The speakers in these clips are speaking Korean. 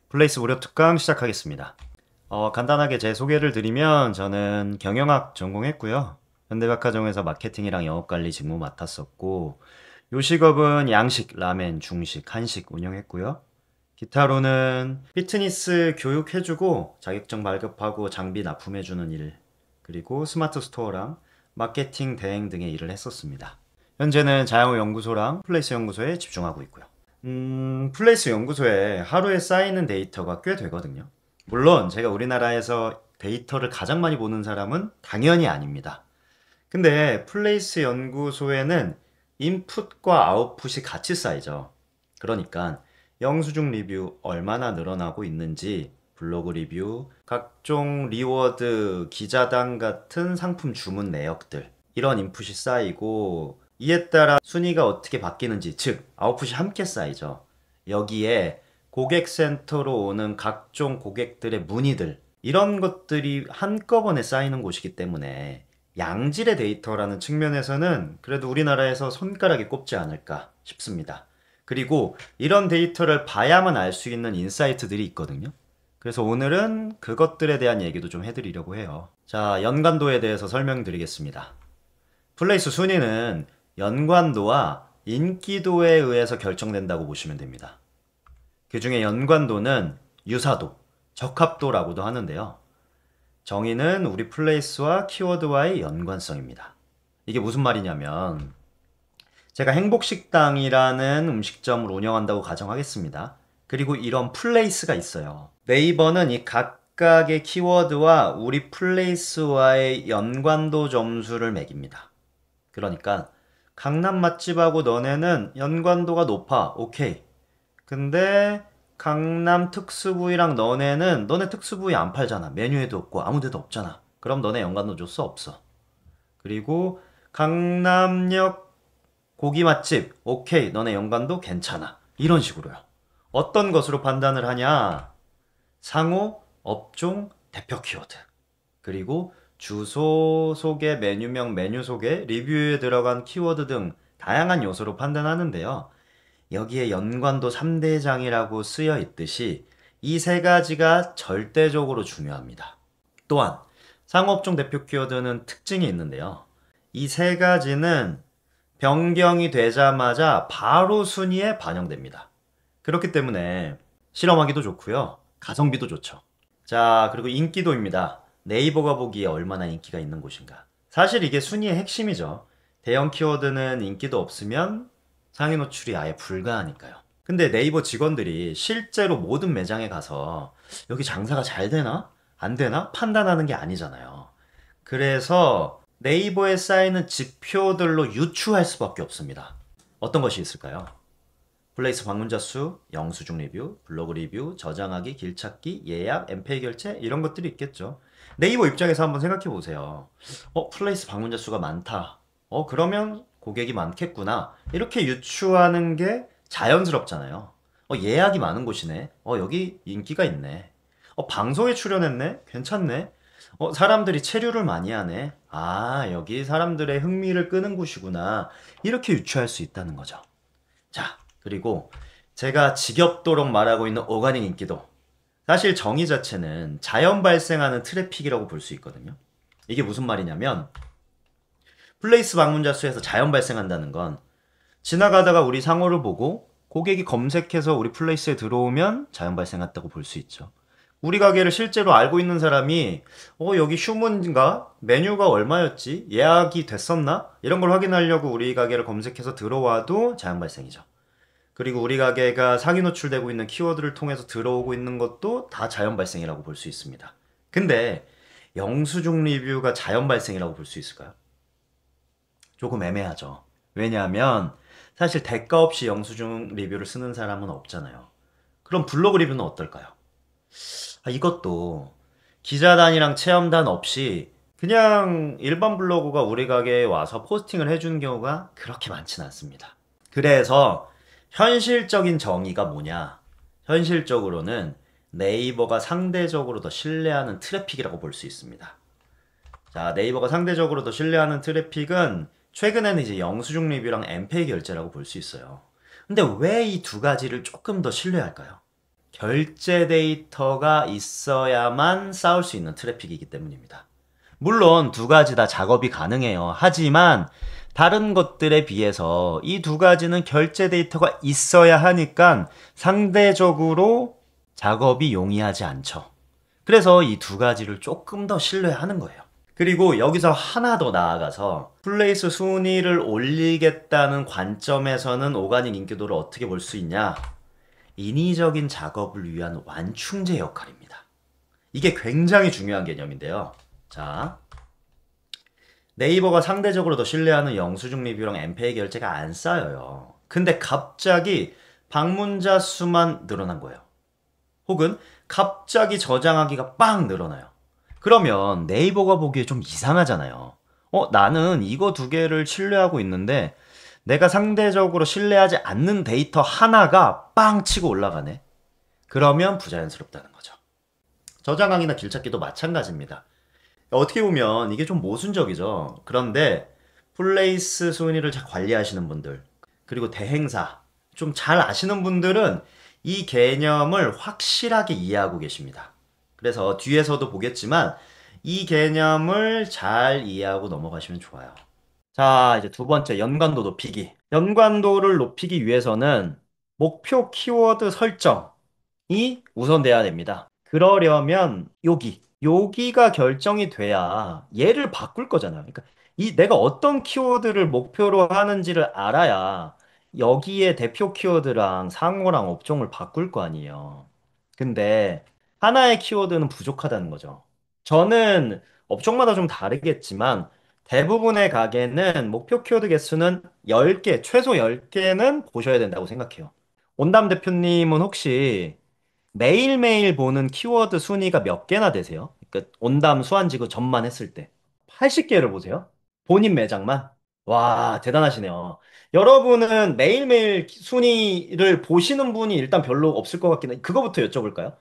플레이스 무료 특강 시작하겠습니다. 간단하게 제 소개를 드리면 저는 경영학 전공했고요. 현대백화점에서 마케팅이랑 영업관리 직무 맡았었고, 요식업은 양식, 라멘, 중식, 한식 운영했고요. 기타로는 피트니스 교육해주고 자격증 발급하고 장비 납품해주는 일, 그리고 스마트 스토어랑 마케팅 대행 등의 일을 했었습니다. 현재는 자영우 연구소랑 플레이스 연구소에 집중하고 있고요. 플레이스 연구소에 하루에 쌓이는 데이터가 꽤 되거든요. 물론 제가 우리나라에서 데이터를 가장 많이 보는 사람은 당연히 아닙니다. 근데 플레이스 연구소에는 인풋과 아웃풋이 같이 쌓이죠. 그러니까 영수증 리뷰 얼마나 늘어나고 있는지, 블로그 리뷰, 각종 리워드, 기자단 같은 상품 주문 내역들, 이런 인풋이 쌓이고, 이에 따라 순위가 어떻게 바뀌는지, 즉 아웃풋이 함께 쌓이죠. 여기에 고객센터로 오는 각종 고객들의 문의들, 이런 것들이 한꺼번에 쌓이는 곳이기 때문에 양질의 데이터라는 측면에서는 그래도 우리나라에서 손가락에 꼽지 않을까 싶습니다. 그리고 이런 데이터를 봐야만 알 수 있는 인사이트들이 있거든요. 그래서 오늘은 그것들에 대한 얘기도 좀 해드리려고 해요. 자, 연관도에 대해서 설명드리겠습니다. 플레이스 순위는 연관도와 인기도에 의해서 결정된다고 보시면 됩니다. 그 중에 연관도는 유사도, 적합도라고도 하는데요. 정의는 우리 플레이스와 키워드와의 연관성입니다. 이게 무슨 말이냐면, 제가 행복식당이라는 음식점을 운영한다고 가정하겠습니다. 그리고 이런 플레이스가 있어요. 네이버는 이 각각의 키워드와 우리 플레이스와의 연관도 점수를 매깁니다. 그러니까 강남 맛집하고 너네는 연관도가 높아. 오케이. 근데 강남 특수부위랑 너네 특수부위 안 팔잖아. 메뉴에도 없고 아무 데도 없잖아. 그럼 너네 연관도 줄 수 없어. 그리고 강남역 고기 맛집. 오케이. 너네 연관도 괜찮아. 이런 식으로요. 어떤 것으로 판단을 하냐? 상호, 업종, 대표 키워드. 그리고 주소 소개, 메뉴명, 메뉴 소개, 리뷰에 들어간 키워드 등 다양한 요소로 판단하는데요. 여기에 연관도 3대장이라고 쓰여 있듯이 이 세 가지가 절대적으로 중요합니다. 또한 상업종 대표 키워드는 특징이 있는데요. 이 세 가지는 변경이 되자마자 바로 순위에 반영됩니다. 그렇기 때문에 실험하기도 좋고요. 가성비도 좋죠. 자, 그리고 인기도입니다. 네이버가 보기에 얼마나 인기가 있는 곳인가. 사실 이게 순위의 핵심이죠. 대형 키워드는 인기도 없으면 상위 노출이 아예 불가하니까요. 근데 네이버 직원들이 실제로 모든 매장에 가서 여기 장사가 잘 되나? 안 되나? 판단하는 게 아니잖아요. 그래서 네이버에 쌓이는 지표들로 유추할 수밖에 없습니다. 어떤 것이 있을까요? 플레이스 방문자 수, 영수증 리뷰, 블로그 리뷰, 저장하기, 길찾기, 예약, 엠페이 결제 이런 것들이 있겠죠. 네이버 입장에서 한번 생각해 보세요. 플레이스 방문자 수가 많다. 그러면 고객이 많겠구나. 이렇게 유추하는 게 자연스럽잖아요. 예약이 많은 곳이네. 여기 인기가 있네. 방송에 출연했네. 괜찮네. 사람들이 체류를 많이 하네. 아, 여기 사람들의 흥미를 끄는 곳이구나. 이렇게 유추할 수 있다는 거죠. 자, 그리고 제가 지겹도록 말하고 있는 오가닉 인기도. 사실 정의 자체는 자연 발생하는 트래픽이라고 볼 수 있거든요. 이게 무슨 말이냐면 플레이스 방문자 수에서 자연 발생한다는 건 지나가다가 우리 상호를 보고 고객이 검색해서 우리 플레이스에 들어오면 자연 발생했다고 볼 수 있죠. 우리 가게를 실제로 알고 있는 사람이 여기 휴문인가? 메뉴가 얼마였지? 예약이 됐었나? 이런 걸 확인하려고 우리 가게를 검색해서 들어와도 자연 발생이죠. 그리고 우리 가게가 상위 노출되고 있는 키워드를 통해서 들어오고 있는 것도 다 자연 발생이라고 볼 수 있습니다. 근데 영수증 리뷰가 자연 발생이라고 볼 수 있을까요? 조금 애매하죠. 왜냐하면 사실 대가 없이 영수증 리뷰를 쓰는 사람은 없잖아요. 그럼 블로그 리뷰는 어떨까요? 이것도 기자단이랑 체험단 없이 그냥 일반 블로그가 우리 가게에 와서 포스팅을 해주는 경우가 그렇게 많지는 않습니다. 그래서 현실적인 정의가 뭐냐? 현실적으로는 네이버가 상대적으로 더 신뢰하는 트래픽이라고 볼 수 있습니다. 자, 네이버가 상대적으로 더 신뢰하는 트래픽은 최근에는 이제 영수증 리뷰랑 엠페이 결제라고 볼 수 있어요. 근데 왜 이 두 가지를 조금 더 신뢰할까요? 결제 데이터가 있어야만 쌓을 수 있는 트래픽이기 때문입니다. 물론 두 가지 다 작업이 가능해요. 하지만 다른 것들에 비해서 이 두 가지는 결제 데이터가 있어야 하니까 상대적으로 작업이 용이하지 않죠. 그래서 이 두 가지를 조금 더 신뢰하는 거예요. 그리고 여기서 하나 더 나아가서 플레이스 순위를 올리겠다는 관점에서는 오가닉 인기도를 어떻게 볼 수 있냐? 인위적인 작업을 위한 완충제 역할입니다. 이게 굉장히 중요한 개념인데요. 자, 네이버가 상대적으로 더 신뢰하는 영수증 리뷰랑 엠페이 결제가 안 쌓여요. 근데 갑자기 방문자 수만 늘어난 거예요. 혹은 갑자기 저장하기가 빵 늘어나요. 그러면 네이버가 보기에 좀 이상하잖아요. 나는 이거 두 개를 신뢰하고 있는데 내가 상대적으로 신뢰하지 않는 데이터 하나가 빵 치고 올라가네. 그러면 부자연스럽다는 거죠. 저장하기나 길찾기도 마찬가지입니다. 어떻게 보면 이게 좀 모순적이죠. 그런데 플레이스 순위를 잘 관리하시는 분들, 그리고 대행사, 좀 잘 아시는 분들은 이 개념을 확실하게 이해하고 계십니다. 그래서 뒤에서도 보겠지만 이 개념을 잘 이해하고 넘어가시면 좋아요. 자, 이제 두 번째, 연관도 높이기. 연관도를 높이기 위해서는 목표 키워드 설정이 우선돼야 됩니다. 그러려면 여기가 결정이 돼야 얘를 바꿀 거잖아요. 그러니까 이 내가 어떤 키워드를 목표로 하는지를 알아야 여기에 대표 키워드랑 상호랑 업종을 바꿀 거 아니에요. 근데 하나의 키워드는 부족하다는 거죠. 저는 업종마다 좀 다르겠지만 대부분의 가게는 목표 키워드 개수는 10개, 최소 10개는 보셔야 된다고 생각해요. 온담 대표님은 혹시 매일매일 보는 키워드 순위가 몇 개나 되세요? 그러니까 온담 수완지구 전만 했을 때. 80개를 보세요? 본인 매장만? 와, 대단하시네요. 여러분은 매일매일 순위를 보시는 분이 일단 별로 없을 것 같긴 해. 그거부터 여쭤볼까요?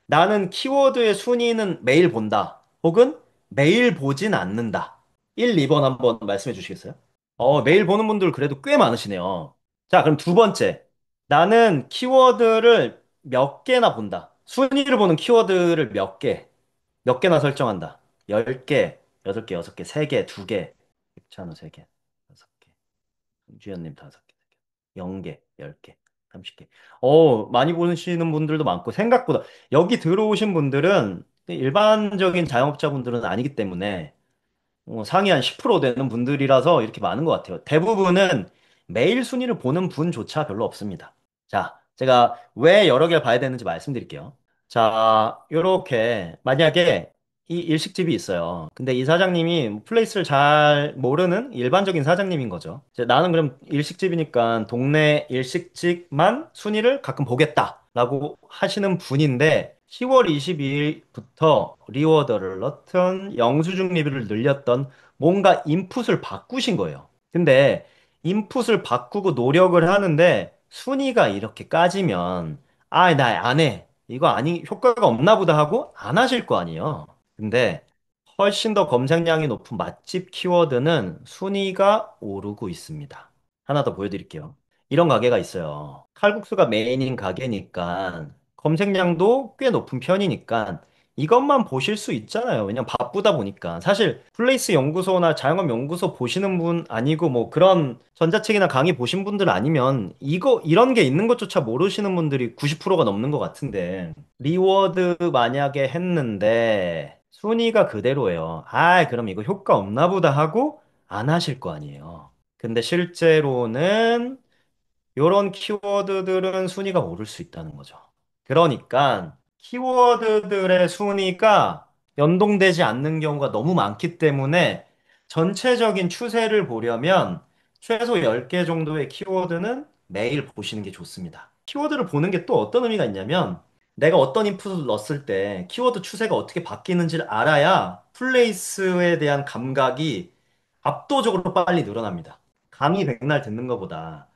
나는 키워드의 순위는 매일 본다. 혹은 매일 보진 않는다. 1, 2번 한번 말씀해 주시겠어요? 매일 보는 분들 그래도 꽤 많으시네요. 자, 그럼 두 번째. 나는 키워드를 몇 개나 본다. 순위를 보는 키워드를 몇 개나 설정한다. 10개, 8개, 6개, 3개, 2개, 백찬호 3개, 6개, 주연님 5개, 0개, 10개, 30개. 많이 보시는 분들도 많고, 생각보다 여기 들어오신 분들은 일반적인 자영업자분들은 아니기 때문에 상위 한 10% 되는 분들이라서 이렇게 많은 것 같아요. 대부분은 매일 순위를 보는 분조차 별로 없습니다. 자, 제가 왜 여러 개를 봐야 되는지 말씀드릴게요. 자, 요렇게 만약에 이 일식집이 있어요. 근데 이 사장님이 플레이스를 잘 모르는 일반적인 사장님인 거죠. 이제 나는 그럼 일식집이니까 동네 일식집만 순위를 가끔 보겠다라고 하시는 분인데 10월 22일부터 리워더를 넣던 영수증 리뷰를 늘렸던 뭔가 인풋을 바꾸신 거예요. 근데 인풋을 바꾸고 노력을 하는데 순위가 이렇게 까지면 나 안 해. 이거 아니 효과가 없나 보다 하고 안 하실 거 아니에요. 근데 훨씬 더 검색량이 높은 맛집 키워드는 순위가 오르고 있습니다. 하나 더 보여드릴게요. 이런 가게가 있어요. 칼국수가 메인인 가게니까 검색량도 꽤 높은 편이니까 이것만 보실 수 있잖아요. 왜냐면 바쁘다 보니까. 사실 플레이스 연구소나 자영업 연구소 보시는 분 아니고 뭐 그런 전자책이나 강의 보신 분들 아니면 이런 게 있는 것조차 모르시는 분들이 90%가 넘는 것 같은데 리워드 만약에 했는데 순위가 그대로예요. 그럼 이거 효과 없나 보다 하고 안 하실 거 아니에요. 근데 실제로는 이런 키워드들은 순위가 오를 수 있다는 거죠. 그러니까 키워드들의 순위가 연동되지 않는 경우가 너무 많기 때문에 전체적인 추세를 보려면 최소 10개 정도의 키워드는 매일 보시는 게 좋습니다. 키워드를 보는 게 또 어떤 의미가 있냐면 내가 어떤 인풋을 넣었을 때 키워드 추세가 어떻게 바뀌는지를 알아야 플레이스에 대한 감각이 압도적으로 빨리 늘어납니다. 강의 백날 듣는 것보다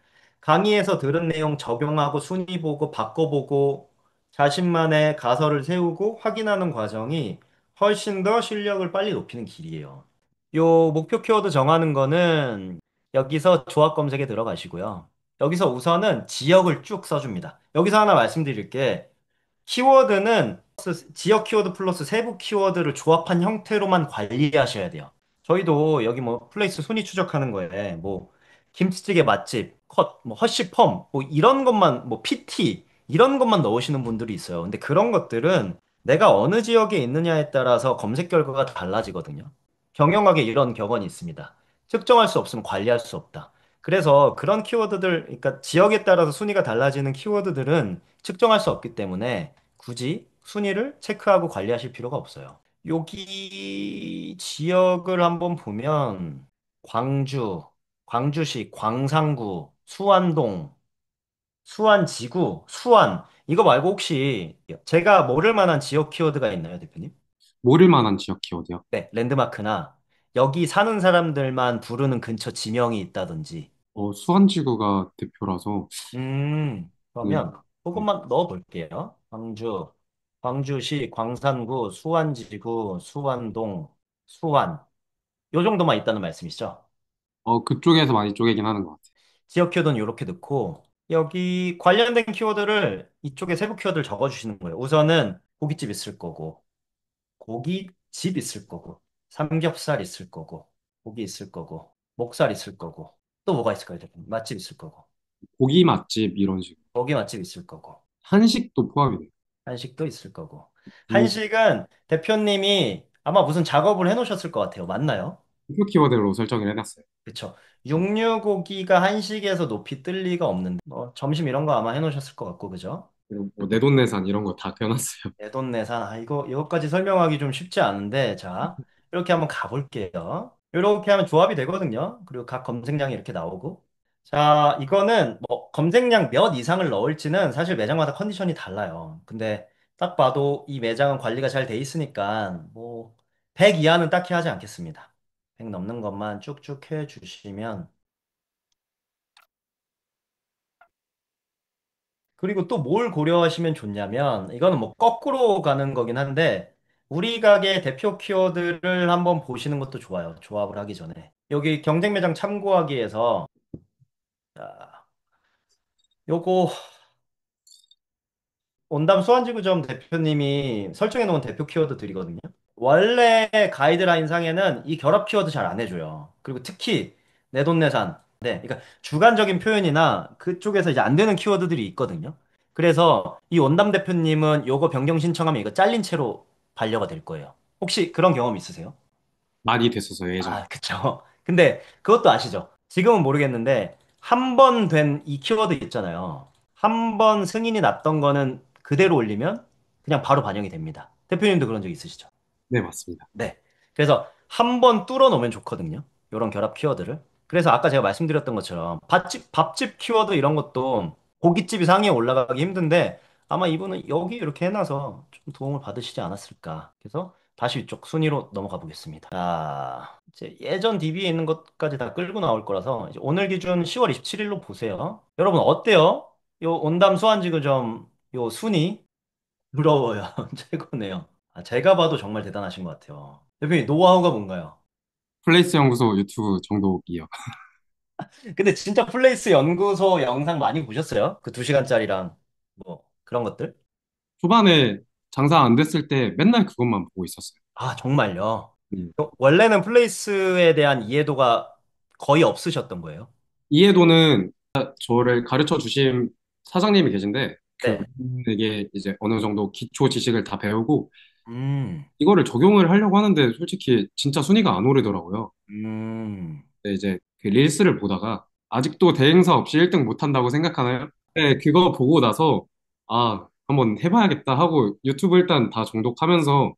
강의에서 들은 내용 적용하고 순위 보고 바꿔보고 자신만의 가설을 세우고 확인하는 과정이 훨씬 더 실력을 빨리 높이는 길이에요. 요 목표 키워드 정하는 거는 여기서 조합 검색에 들어가시고요. 여기서 우선은 지역을 쭉 써줍니다. 여기서 하나 말씀드릴 게 키워드는 지역 키워드 플러스 세부 키워드를 조합한 형태로만 관리하셔야 돼요. 저희도 여기 뭐 플레이스 순위 추적하는 거에 뭐 김치찌개 맛집, 컷, 뭐 허쉬펌, 뭐 이런 것만 뭐 PT 이런 것만 넣으시는 분들이 있어요. 근데 그런 것들은 내가 어느 지역에 있느냐에 따라서 검색 결과가 달라지거든요. 경영학에 이런 격언이 있습니다. 측정할 수 없으면 관리할 수 없다. 그래서 그런 키워드들, 그러니까 지역에 따라서 순위가 달라지는 키워드들은 측정할 수 없기 때문에 굳이 순위를 체크하고 관리하실 필요가 없어요. 여기 지역을 한번 보면 광주, 광주시 광산구, 수안동, 수안지구, 수안 이거 말고 혹시 제가 모를 만한 지역 키워드가 있나요, 대표님? 모를 만한 지역 키워드요. 네, 랜드마크나 여기 사는 사람들만 부르는 근처 지명이 있다든지. 수원지구가 대표라서, 네, 그러면 네. 그것만 넣어 볼게요. 광주시 광산구, 수완지구, 수완동, 수완. 요 정도만 있다는 말씀이시죠? 그쪽에서 많이 쪼개긴 하는 것 같아요. 지역 키워드는 이렇게 넣고 여기 관련된 키워드를 이쪽에 세부 키워드를 적어 주시는 거예요. 우선은 고깃집 있을 거고, 고깃집 있을 거고, 삼겹살 있을 거고, 고기 있을 거고, 목살 있을 거고, 또 뭐가 있을까요, 대표님? 맛집 있을 거고, 고기 맛집 이런 식으로. 고기 맛집 있을 거고. 한식도 포함이 돼요. 한식도 있을 거고. 그 한식은 대표님이 아마 무슨 작업을 해놓으셨을 것 같아요. 맞나요? 대표 키워드로 설정을 해놨어요. 그쵸. 육류고기가 한식에서 높이 뜰 리가 없는데, 뭐, 점심 이런 거 아마 해놓으셨을 것 같고, 그죠? 그리고 뭐 내돈내산 이런 거 다 껴놨어요. 내돈내산, 이거까지 설명하기 좀 쉽지 않은데, 자, 이렇게 한번 가볼게요. 이렇게 하면 조합이 되거든요. 그리고 각 검색량이 이렇게 나오고. 자, 이거는 뭐, 검색량 몇 이상을 넣을지는 사실 매장마다 컨디션이 달라요. 근데 딱 봐도 이 매장은 관리가 잘 돼 있으니까, 뭐, 100 이하는 딱히 하지 않겠습니다. 100 넘는 것만 쭉쭉 해 주시면. 그리고 또 뭘 고려하시면 좋냐면, 이거는 뭐 거꾸로 가는 거긴 한데, 우리 가게 대표 키워드를 한번 보시는 것도 좋아요. 조합을 하기 전에. 여기 경쟁 매장 참고하기에서, 자, 요거, 온담 수완지구점 대표님이 설정해 놓은 대표 키워드들이거든요. 원래 가이드라인 상에는 이 결합 키워드 잘 안 해줘요. 그리고 특히 내돈내산. 네, 그러니까 주관적인 표현이나 그쪽에서 이제 안 되는 키워드들이 있거든요. 그래서 이 원담 대표님은 요거 변경 신청하면 이거 잘린 채로 반려가 될 거예요. 혹시 그런 경험 있으세요? 많이 됐었어요, 예전에. 아, 그쵸. 근데 그것도 아시죠? 지금은 모르겠는데 한 번 된 이 키워드 있잖아요. 한 번 승인이 났던 거는 그대로 올리면 그냥 바로 반영이 됩니다. 대표님도 그런 적 있으시죠? 네, 맞습니다. 네. 그래서 한 번 뚫어 놓으면 좋거든요. 이런 결합 키워드를. 그래서 아까 제가 말씀드렸던 것처럼 밥집 키워드 이런 것도 고깃집이 상위에 올라가기 힘든데 아마 이분은 여기 이렇게 해놔서 좀 도움을 받으시지 않았을까. 그래서 다시 이쪽 순위로 넘어가 보겠습니다. 자, 이제 예전 DB에 있는 것까지 다 끌고 나올 거라서 이제 오늘 기준 10월 27일로 보세요. 여러분 어때요? 요 온담 수완지구점 요 순위 부러워요. 최고네요. 아, 제가 봐도 정말 대단하신 것 같아요. 대표님, 노하우가 뭔가요? 플레이스 연구소 유튜브 정독이요. 근데 진짜 플레이스 연구소 영상 많이 보셨어요? 그 2시간짜리랑 뭐 그런 것들? 초반에 장사 안 됐을 때 맨날 그것만 보고 있었어요. 아, 정말요? 네. 원래는 플레이스에 대한 이해도가 거의 없으셨던 거예요? 이해도는 저를 가르쳐 주신 사장님이 계신데 네. 그분에게 이제 어느 정도 기초 지식을 다 배우고 음, 이거를 적용을 하려고 하는데 솔직히 진짜 순위가 안 오르더라고요. 음. 근데 이제 그 릴스를 보다가 아직도 대행사 없이 1등 못 한다고 생각하나요? 네, 그거 보고 나서 한번 해봐야겠다 하고 유튜브 일단 다 정독하면서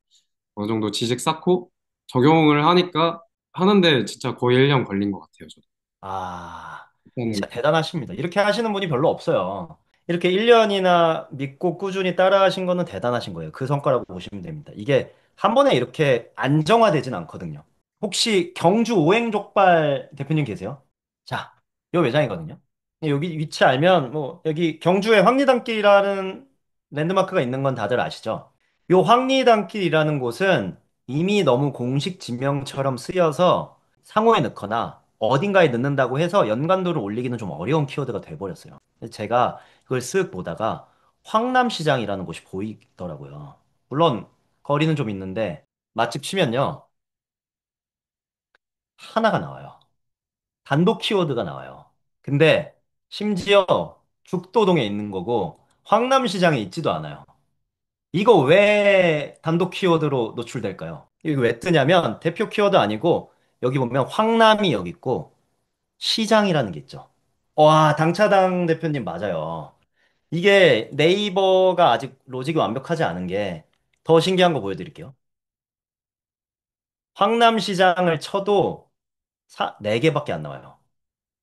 어느 정도 지식 쌓고 적용을 하니까 하는데 진짜 거의 1년 걸린 것 같아요, 저도. 아, 일단은 진짜 대단하십니다. 이렇게 하시는 분이 별로 없어요. 이렇게 1년이나 믿고 꾸준히 따라하신 거는 대단하신 거예요. 그 성과라고 보시면 됩니다. 이게 한 번에 이렇게 안정화되진 않거든요. 혹시 경주 오행족발 대표님 계세요? 자, 요 매장이거든요. 여기 위치 알면 뭐 여기 경주에 황리단길이라는 랜드마크가 있는 건 다들 아시죠? 요 황리단길이라는 곳은 이미 너무 공식 지명처럼 쓰여서 상호에 넣거나 어딘가에 넣는다고 해서 연관도를 올리기는 좀 어려운 키워드가 돼버렸어요. 그래서 제가 그걸 쓱 보다가 황남시장이라는 곳이 보이더라고요. 물론 거리는 좀 있는데 맛집 치면요. 하나가 나와요. 단독 키워드가 나와요. 근데 심지어 죽도동에 있는 거고 황남시장에 있지도 않아요. 이거 왜 단독 키워드로 노출될까요? 이거 왜 뜨냐면 대표 키워드 아니고 여기 보면 황남이 여기 있고 시장이라는 게 있죠. 와, 당차당 대표님 맞아요. 이게 네이버가 아직 로직이 완벽하지 않은 게 더 신기한 거 보여드릴게요. 황남시장을 쳐도 4개밖에 안 나와요.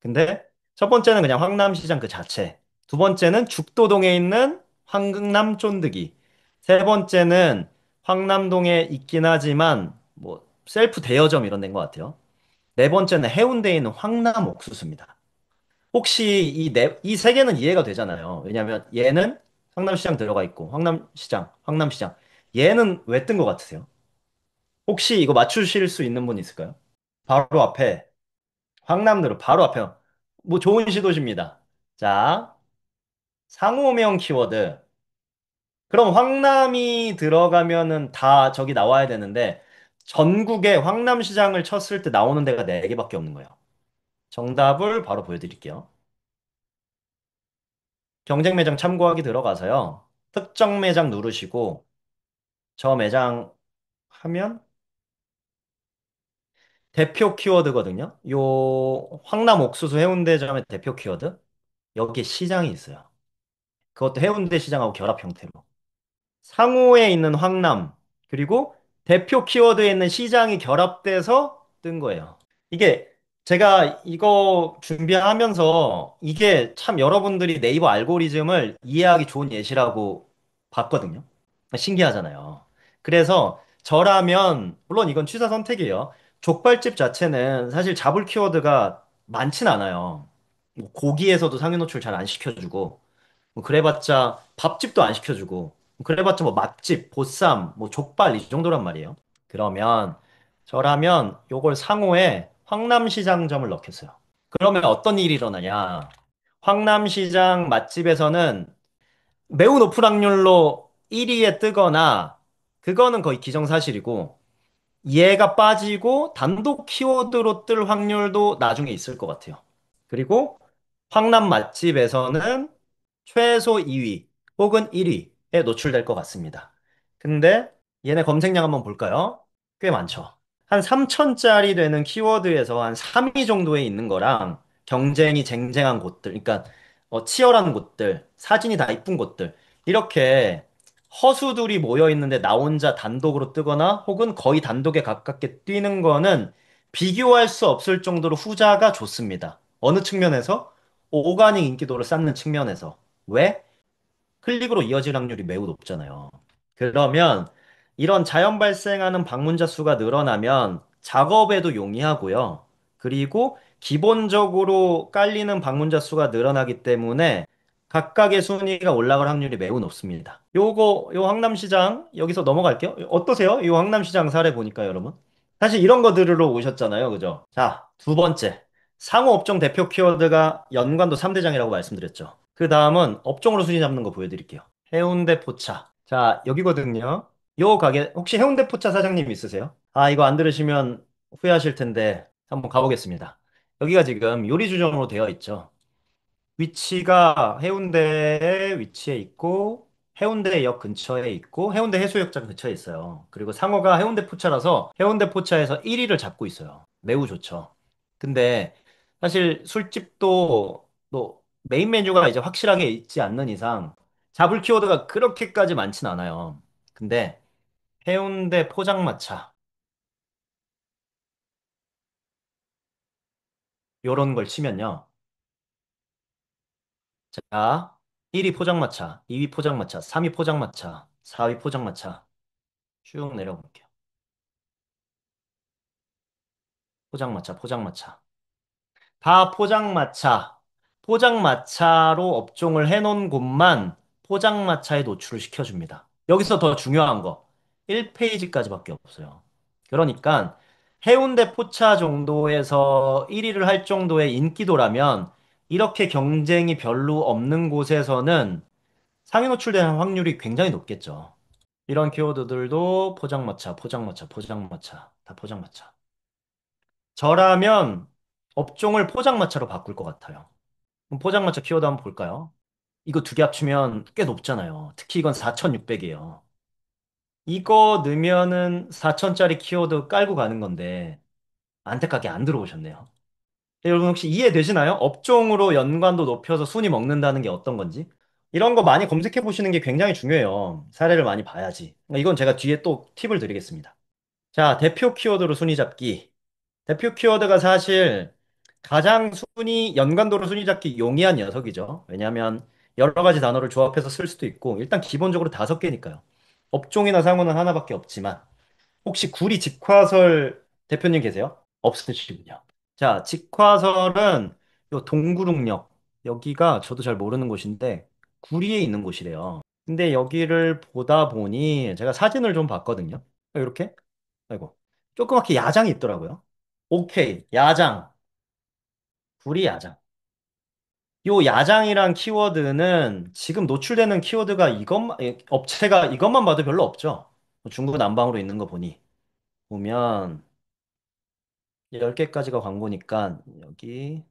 근데 첫 번째는 그냥 황남시장 그 자체. 두 번째는 죽도동에 있는 황금남 쫀득이. 세 번째는 황남동에 있긴 하지만 뭐 셀프 대여점 이런 데인 것 같아요. 네 번째는 해운대에 있는 황남 옥수수입니다. 혹시 이 세 개는 이해가 되잖아요. 왜냐면 얘는 황남시장 들어가 있고 황남시장, 황남시장. 얘는 왜 뜬 것 같으세요? 혹시 이거 맞추실 수 있는 분 있을까요? 바로 앞에 황남대로 바로 앞에 뭐 좋은 시도십니다. 자, 상호명 키워드. 그럼 황남이 들어가면은 다 저기 나와야 되는데 전국에 황남시장을 쳤을 때 나오는 데가 4개밖에 없는 거예요. 정답을 바로 보여드릴게요. 경쟁 매장 참고하기 들어가서요. 특정 매장 누르시고 저 매장 하면 대표 키워드거든요. 요 황남 옥수수 해운대점의 대표 키워드. 여기에 시장이 있어요. 그것도 해운대 시장하고 결합 형태로. 상호에 있는 황남, 그리고 대표 키워드에 있는 시장이 결합돼서 뜬 거예요. 이게 제가 이거 준비하면서 이게 참 여러분들이 네이버 알고리즘을 이해하기 좋은 예시라고 봤거든요. 신기하잖아요. 그래서 저라면, 물론 이건 취사 선택이에요. 족발집 자체는 사실 잡을 키워드가 많진 않아요. 뭐 고기에서도 상위 노출 잘 안 시켜주고, 뭐 그래봤자 밥집도 안 시켜주고 뭐 그래봤자 뭐 맛집, 보쌈, 뭐 족발 이 정도란 말이에요. 그러면 저라면 요걸 상호에 황남시장점을 넣겠어요. 그러면 어떤 일이 일어나냐? 황남시장 맛집에서는 매우 높은 확률로 1위에 뜨거나 그거는 거의 기정사실이고 얘가 빠지고 단독 키워드로 뜰 확률도 나중에 있을 것 같아요. 그리고 황남 맛집에서는 최소 2위 혹은 1위에 노출될 것 같습니다. 근데 얘네 검색량 한번 볼까요? 꽤 많죠. 한 3천짜리 되는 키워드에서 한 3위 정도에 있는 거랑 경쟁이 쟁쟁한 곳들, 그러니까 치열한 곳들, 사진이 다 이쁜 곳들, 이렇게 허수들이 모여 있는데 나 혼자 단독으로 뜨거나 혹은 거의 단독에 가깝게 뛰는 거는 비교할 수 없을 정도로 후자가 좋습니다. 어느 측면에서? 오가닉 인기도를 쌓는 측면에서. 왜? 클릭으로 이어질 확률이 매우 높잖아요. 그러면 이런 자연 발생하는 방문자 수가 늘어나면 작업에도 용이하고요. 그리고 기본적으로 깔리는 방문자 수가 늘어나기 때문에 각각의 순위가 올라갈 확률이 매우 높습니다. 요 황남시장 여기서 넘어갈게요. 어떠세요? 이 황남시장 사례 보니까 여러분. 사실 이런 거 들으러 오셨잖아요. 그죠? 자, 두 번째. 상호 업종 대표 키워드가 연관도 3대장이라고 말씀드렸죠. 그 다음은 업종으로 순위 잡는 거 보여드릴게요. 해운대 포차. 자, 여기거든요. 요 가게, 혹시 해운대 포차 사장님 있으세요? 아, 이거 안 들으시면 후회하실 텐데, 한번 가보겠습니다. 여기가 지금 요리 주점으로 되어 있죠. 위치가 해운대에 위치해 있고, 해운대역 근처에 있고, 해운대 해수욕장 근처에 있어요. 그리고 상호가 해운대 포차라서 해운대 포차에서 1위를 잡고 있어요. 매우 좋죠. 근데 사실 술집도 또 메인 메뉴가 이제 확실하게 있지 않는 이상 잡을 키워드가 그렇게까지 많진 않아요. 근데 해운대 포장마차 요런 걸 치면요. 자, 1위 포장마차, 2위 포장마차, 3위 포장마차, 4위 포장마차 쭉 내려볼게요. 포장마차, 포장마차. 다 포장마차. 포장마차로 업종을 해놓은 곳만 포장마차에 노출을 시켜줍니다. 여기서 더 중요한 거. 1페이지까지밖에 없어요. 그러니까 해운대 포차 정도에서 1위를 할 정도의 인기도라면 이렇게 경쟁이 별로 없는 곳에서는 상위 노출되는 확률이 굉장히 높겠죠. 이런 키워드들도 포장마차, 포장마차, 포장마차, 다 포장마차. 저라면 업종을 포장마차로 바꿀 것 같아요. 그럼 포장마차 키워드 한번 볼까요? 이거 두 개 합치면 꽤 높잖아요. 특히 이건 4,600이에요. 이거 넣으면은 4천짜리 키워드 깔고 가는 건데 안타깝게 안 들어오셨네요. 여러분 혹시 이해되시나요? 업종으로 연관도 높여서 순위 먹는다는 게 어떤 건지? 이런 거 많이 검색해 보시는 게 굉장히 중요해요. 사례를 많이 봐야지. 이건 제가 뒤에 또 팁을 드리겠습니다. 자, 대표 키워드로 순위 잡기. 대표 키워드가 사실 가장 연관도로 순위 잡기 용이한 녀석이죠. 왜냐하면 여러 가지 단어를 조합해서 쓸 수도 있고, 일단 기본적으로 5개니까요. 업종이나 상호는 하나밖에 없지만, 혹시 구리 직화설 대표님 계세요? 없으시군요. 자, 직화설은 요 동구릉역, 여기가 저도 잘 모르는 곳인데, 구리에 있는 곳이래요. 근데 여기를 보다 보니 제가 사진을 좀 봤거든요. 이렇게? 아이고. 조그맣게 야장이 있더라고요. 오케이. 야장. 구리 야장. 요 야장이란 키워드는 지금 노출되는 키워드가 업체가 이것만 봐도 별로 없죠. 중국 남방으로 있는 거 보면 10개까지가 광고니까 여기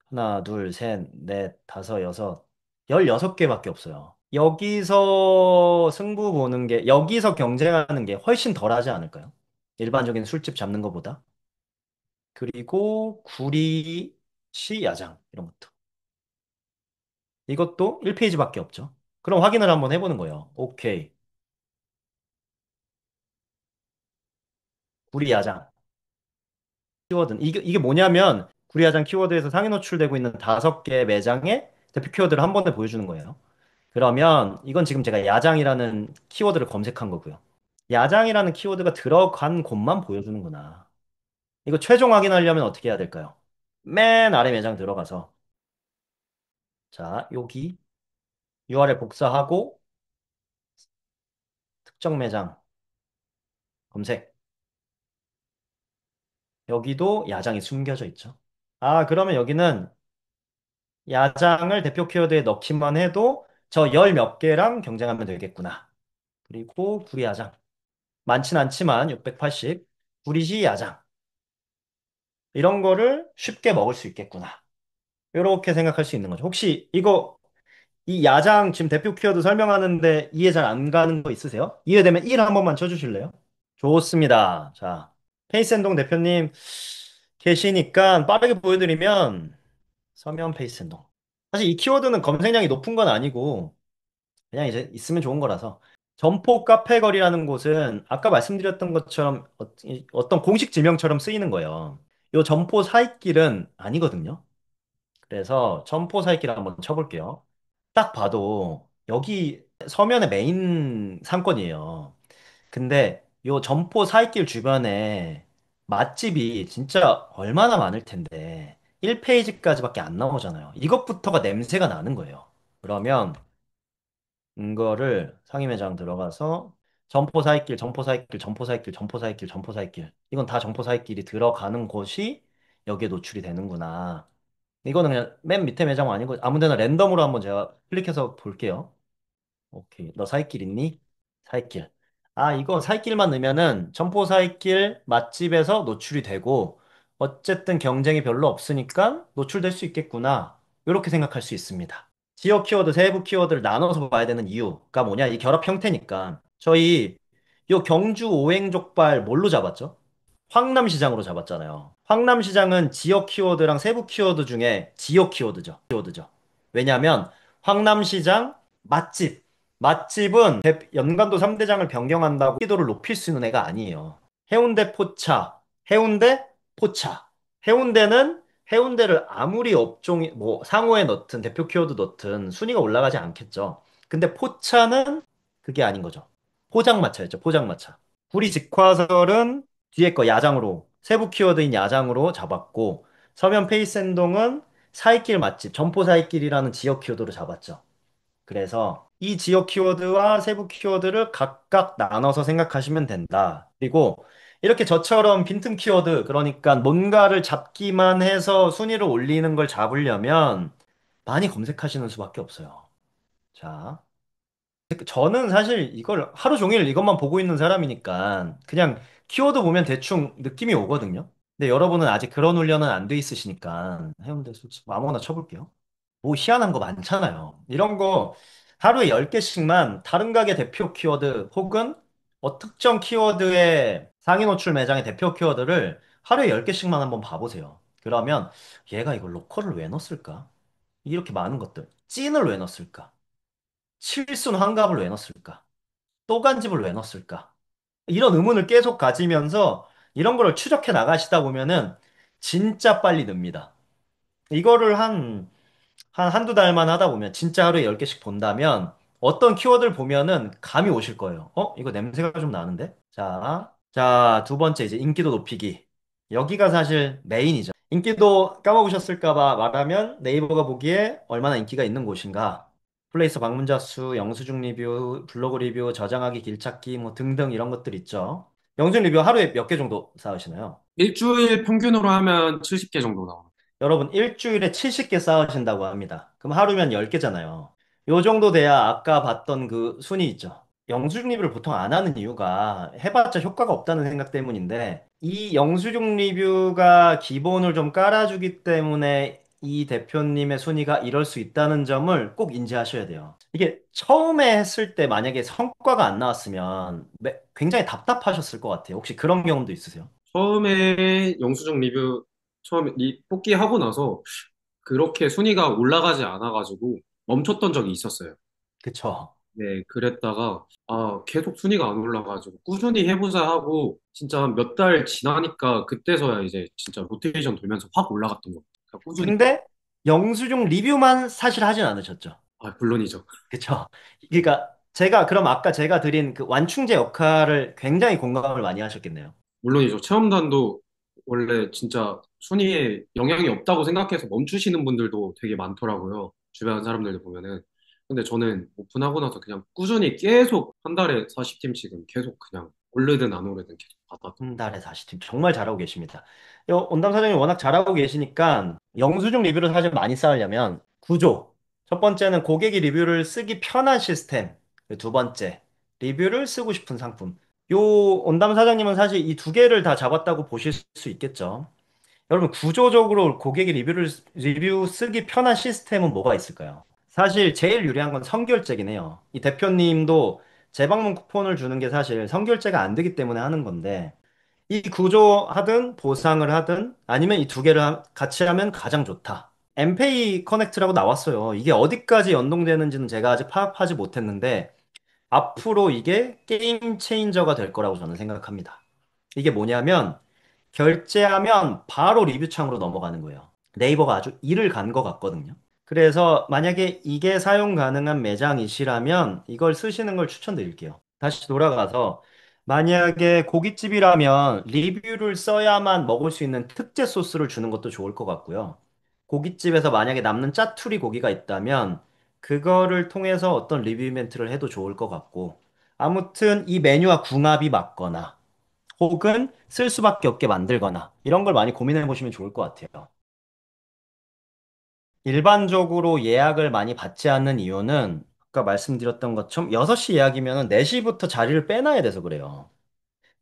하나, 둘, 셋, 넷, 다섯, 여섯, 16개밖에 없어요. 여기서 승부 보는 게, 여기서 경쟁하는 게 훨씬 덜 하지 않을까요? 일반적인 술집 잡는 것보다. 그리고 구리시 야장, 이런 것도. 이것도 1페이지밖에 없죠. 그럼 확인을 한번 해보는 거예요. 오케이. 구리 야장. 키워드. 이게 뭐냐면, 구리 야장 키워드에서 상위 노출되고 있는 5개 매장의 대표 키워드를 한 번에 보여주는 거예요. 그러면 이건 지금 제가 야장이라는 키워드를 검색한 거고요. 야장이라는 키워드가 들어간 곳만 보여주는구나. 이거 최종 확인하려면 어떻게 해야 될까요? 맨 아래 매장 들어가서 자, 여기 URL 복사하고 특정 매장 검색. 여기도 야장이 숨겨져 있죠. 아, 그러면 여기는 야장을 대표 키워드에 넣기만 해도 저 열 몇 개랑 경쟁하면 되겠구나. 그리고 구리 야장. 많진 않지만 680. 구리시 야장. 이런 거를 쉽게 먹을 수 있겠구나. 이렇게 생각할 수 있는 거죠. 혹시 이 야장 지금 대표 키워드 설명하는데 이해 잘 안 가는 거 있으세요? 이해되면 1 한 번만 쳐주실래요? 좋습니다. 자, 페이스행동 대표님 계시니까 빠르게 보여드리면 서면 페이스행동. 사실 이 키워드는 검색량이 높은 건 아니고 그냥 이제 있으면 좋은 거라서. 점포 카페거리라는 곳은 아까 말씀드렸던 것처럼 어떤 공식 지명처럼 쓰이는 거예요. 요 점포 사이길은 아니거든요. 그래서 점포 사이길 한번 쳐볼게요. 딱 봐도 여기 서면의 메인 상권이에요. 근데 요 점포 사이길 주변에 맛집이 진짜 얼마나 많을 텐데 1페이지까지밖에 안 나오잖아요. 이것부터가 냄새가 나는 거예요. 그러면 이거를 상위 매장 들어가서 점포 사이길, 점포 사이길, 점포 사이길, 점포 사이길, 점포 사이길. 이건 다 점포 사이길이 들어가는 곳이 여기에 노출이 되는구나. 이거는 그냥 맨 밑에 매장 아니고 아무 데나 랜덤으로 한번 제가 클릭해서 볼게요. 오케이. 너 사이길 있니? 사이길. 아, 이거 사이길만 넣으면은 점포 사이길 맛집에서 노출이 되고 어쨌든 경쟁이 별로 없으니까 노출될 수 있겠구나. 이렇게 생각할 수 있습니다. 지역 키워드, 세부 키워드를 나눠서 봐야 되는 이유가 뭐냐? 이 결합 형태니까. 저희 요 경주 오행족발 뭘로 잡았죠? 황남시장으로 잡았잖아요. 황남시장은 지역 키워드랑 세부 키워드 중에 지역 키워드죠. 왜냐하면 황남시장 맛집. 맛집은 연관도 3대장을 변경한다고 희도를 높일 수 있는 애가 아니에요. 해운대 포차, 해운대 포차. 해운대는 해운대를 아무리 업종이 뭐 상호에 넣든 대표 키워드 넣든 순위가 올라가지 않겠죠. 근데 포차는 그게 아닌 거죠. 포장마차였죠. 포장마차. 구리 직화설은 뒤에 거 야장으로 세부 키워드인 야장으로 잡았고 서면 페이센동은 사이길 맛집, 점포 사이길이라는 지역 키워드로 잡았죠. 그래서 이 지역 키워드와 세부 키워드를 각각 나눠서 생각하시면 된다. 그리고 이렇게 저처럼 빈틈 키워드, 그러니까 뭔가를 잡기만 해서 순위를 올리는 걸 잡으려면 많이 검색하시는 수밖에 없어요. 자. 저는 사실 이걸 하루 종일 이것만 보고 있는 사람이니까 그냥 키워드 보면 대충 느낌이 오거든요. 근데 여러분은 아직 그런 훈련은 안 돼 있으시니까 해운대 솔직히 아무거나 쳐볼게요. 뭐 희한한 거 많잖아요. 이런 거 하루에 10개씩만 다른 가게 대표 키워드 혹은 특정 키워드의 상위 노출 매장의 대표 키워드를 하루에 10개씩만 한번 봐보세요. 그러면 얘가 이걸 로컬을 왜 넣었을까? 이렇게 많은 것들. 찐을 왜 넣었을까? 칠순 환갑을 왜 넣었을까? 또간집을 왜 넣었을까? 이런 의문을 계속 가지면서 이런 거를 추적해 나가시다 보면은 진짜 빨리 늡니다. 이거를 한두 달만 하다 보면 진짜 하루에 10개씩 본다면 어떤 키워드를 보면은 감이 오실 거예요. 이거 냄새가 좀 나는데? 자, 두 번째 이제 인기도 높이기. 여기가 사실 메인이죠. 인기도 까먹으셨을까 봐 말하면 네이버가 보기에 얼마나 인기가 있는 곳인가. 플레이스 방문자 수, 영수증 리뷰, 블로그 리뷰, 저장하기, 길찾기 뭐 등등 이런 것들 있죠. 영수증 리뷰 하루에 몇 개 정도 쌓으시나요? 일주일 평균으로 하면 70개 정도 나와요. 여러분 일주일에 70개 쌓으신다고 합니다. 그럼 하루면 10개잖아요. 요 정도 돼야 아까 봤던 그 순위 있죠. 영수증 리뷰를 보통 안 하는 이유가 해봤자 효과가 없다는 생각 때문인데 이 영수증 리뷰가 기본을 좀 깔아주기 때문에 이 대표님의 순위가 이럴 수 있다는 점을 꼭 인지하셔야 돼요. 이게 처음에 했을 때 만약에 성과가 안 나왔으면 굉장히 답답하셨을 것 같아요. 혹시 그런 경험도 있으세요? 처음에 영수증 리뷰 처음에 뽑기 하고 나서 그렇게 순위가 올라가지 않아가지고 멈췄던 적이 있었어요. 그쵸. 네, 그랬다가 계속 순위가 안 올라가지고 꾸준히 해보자 하고 진짜 몇 달 지나니까 그때서야 이제 진짜 로테이션 돌면서 확 올라갔던 것 같아요. 꾸준히. 근데 영수증 리뷰만 사실 하진 않으셨죠. 물론이죠. 그쵸? 그러니까 제가 그럼 아까 제가 드린 그 완충제 역할을 굉장히 공감을 많이 하셨겠네요. 물론이죠. 체험단도 원래 진짜 순위에 영향이 없다고 생각해서 멈추시는 분들도 되게 많더라고요. 주변 사람들 보면은. 근데 저는 오픈하고 나서 그냥 꾸준히 계속 한 달에 40팀씩은 계속 그냥 오르든 안 오르든 계속 받았던. 한 달에 40팀 정말 잘하고 계십니다. 온담 사장님 워낙 잘하고 계시니까 영수증 리뷰를 사실 많이 쌓으려면 구조. 첫 번째는 고객이 리뷰를 쓰기 편한 시스템. 두 번째, 리뷰를 쓰고 싶은 상품. 요 온담 사장님은 사실 이 두 개를 다 잡았다고 보실 수 있겠죠. 여러분, 구조적으로 고객이 리뷰 쓰기 편한 시스템은 뭐가 있을까요? 사실 제일 유리한 건 선결제긴 해요. 이 대표님도 재방문 쿠폰을 주는 게 사실 선결제가 안 되기 때문에 하는 건데, 이 구조 하든 보상을 하든 아니면 이 두 개를 같이 하면 가장 좋다. 엠페이 커넥트라고 나왔어요. 이게 어디까지 연동되는지는 제가 아직 파악하지 못했는데, 앞으로 이게 게임 체인저가 될 거라고 저는 생각합니다. 이게 뭐냐면, 결제하면 바로 리뷰창으로 넘어가는 거예요. 네이버가 아주 이를 간 것 같거든요. 그래서 만약에 이게 사용 가능한 매장이시라면 이걸 쓰시는 걸 추천드릴게요. 다시 돌아가서 만약에 고깃집이라면 리뷰를 써야만 먹을 수 있는 특제 소스를 주는 것도 좋을 것 같고요. 고깃집에서 만약에 남는 짜투리 고기가 있다면 그거를 통해서 어떤 리뷰 이벤트를 해도 좋을 것 같고 아무튼 이 메뉴와 궁합이 맞거나 혹은 쓸 수밖에 없게 만들거나 이런 걸 많이 고민해 보시면 좋을 것 같아요. 일반적으로 예약을 많이 받지 않는 이유는 아까 말씀드렸던 것처럼 6시 예약이면 4시부터 자리를 빼놔야 돼서 그래요.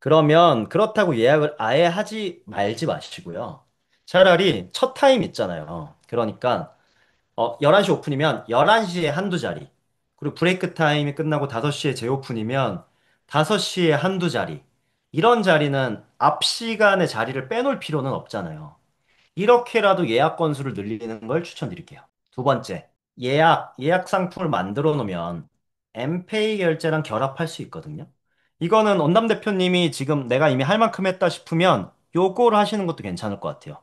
그러면 그렇다고 예약을 아예 하지 말지 마시고요. 차라리 첫 타임 있잖아요. 그러니까 11시 오픈이면 11시에 한두 자리. 그리고 브레이크 타임이 끝나고 5시에 재오픈이면 5시에 한두 자리. 이런 자리는 앞 시간에 자리를 빼놓을 필요는 없잖아요. 이렇게라도 예약 건수를 늘리는 걸 추천드릴게요. 두 번째, 예약 상품을 만들어 놓으면 엠페이 결제랑 결합할 수 있거든요. 이거는 원담 대표님이 지금 내가 이미 할 만큼 했다 싶으면 요거를 하시는 것도 괜찮을 것 같아요.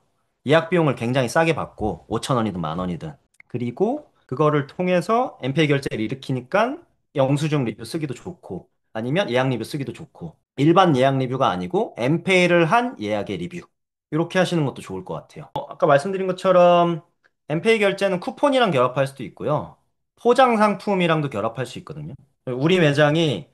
예약 비용을 굉장히 싸게 받고 5천 원이든 만 원이든. 그리고 그거를 통해서 엠페이 결제를 일으키니까 영수증 리뷰 쓰기도 좋고 아니면 예약 리뷰 쓰기도 좋고 일반 예약 리뷰가 아니고 엠페이를 한 예약의 리뷰. 이렇게 하시는 것도 좋을 것 같아요. 아까 말씀드린 것처럼 엠페이 결제는 쿠폰이랑 결합할 수도 있고요. 포장 상품이랑도 결합할 수 있거든요. 우리 매장이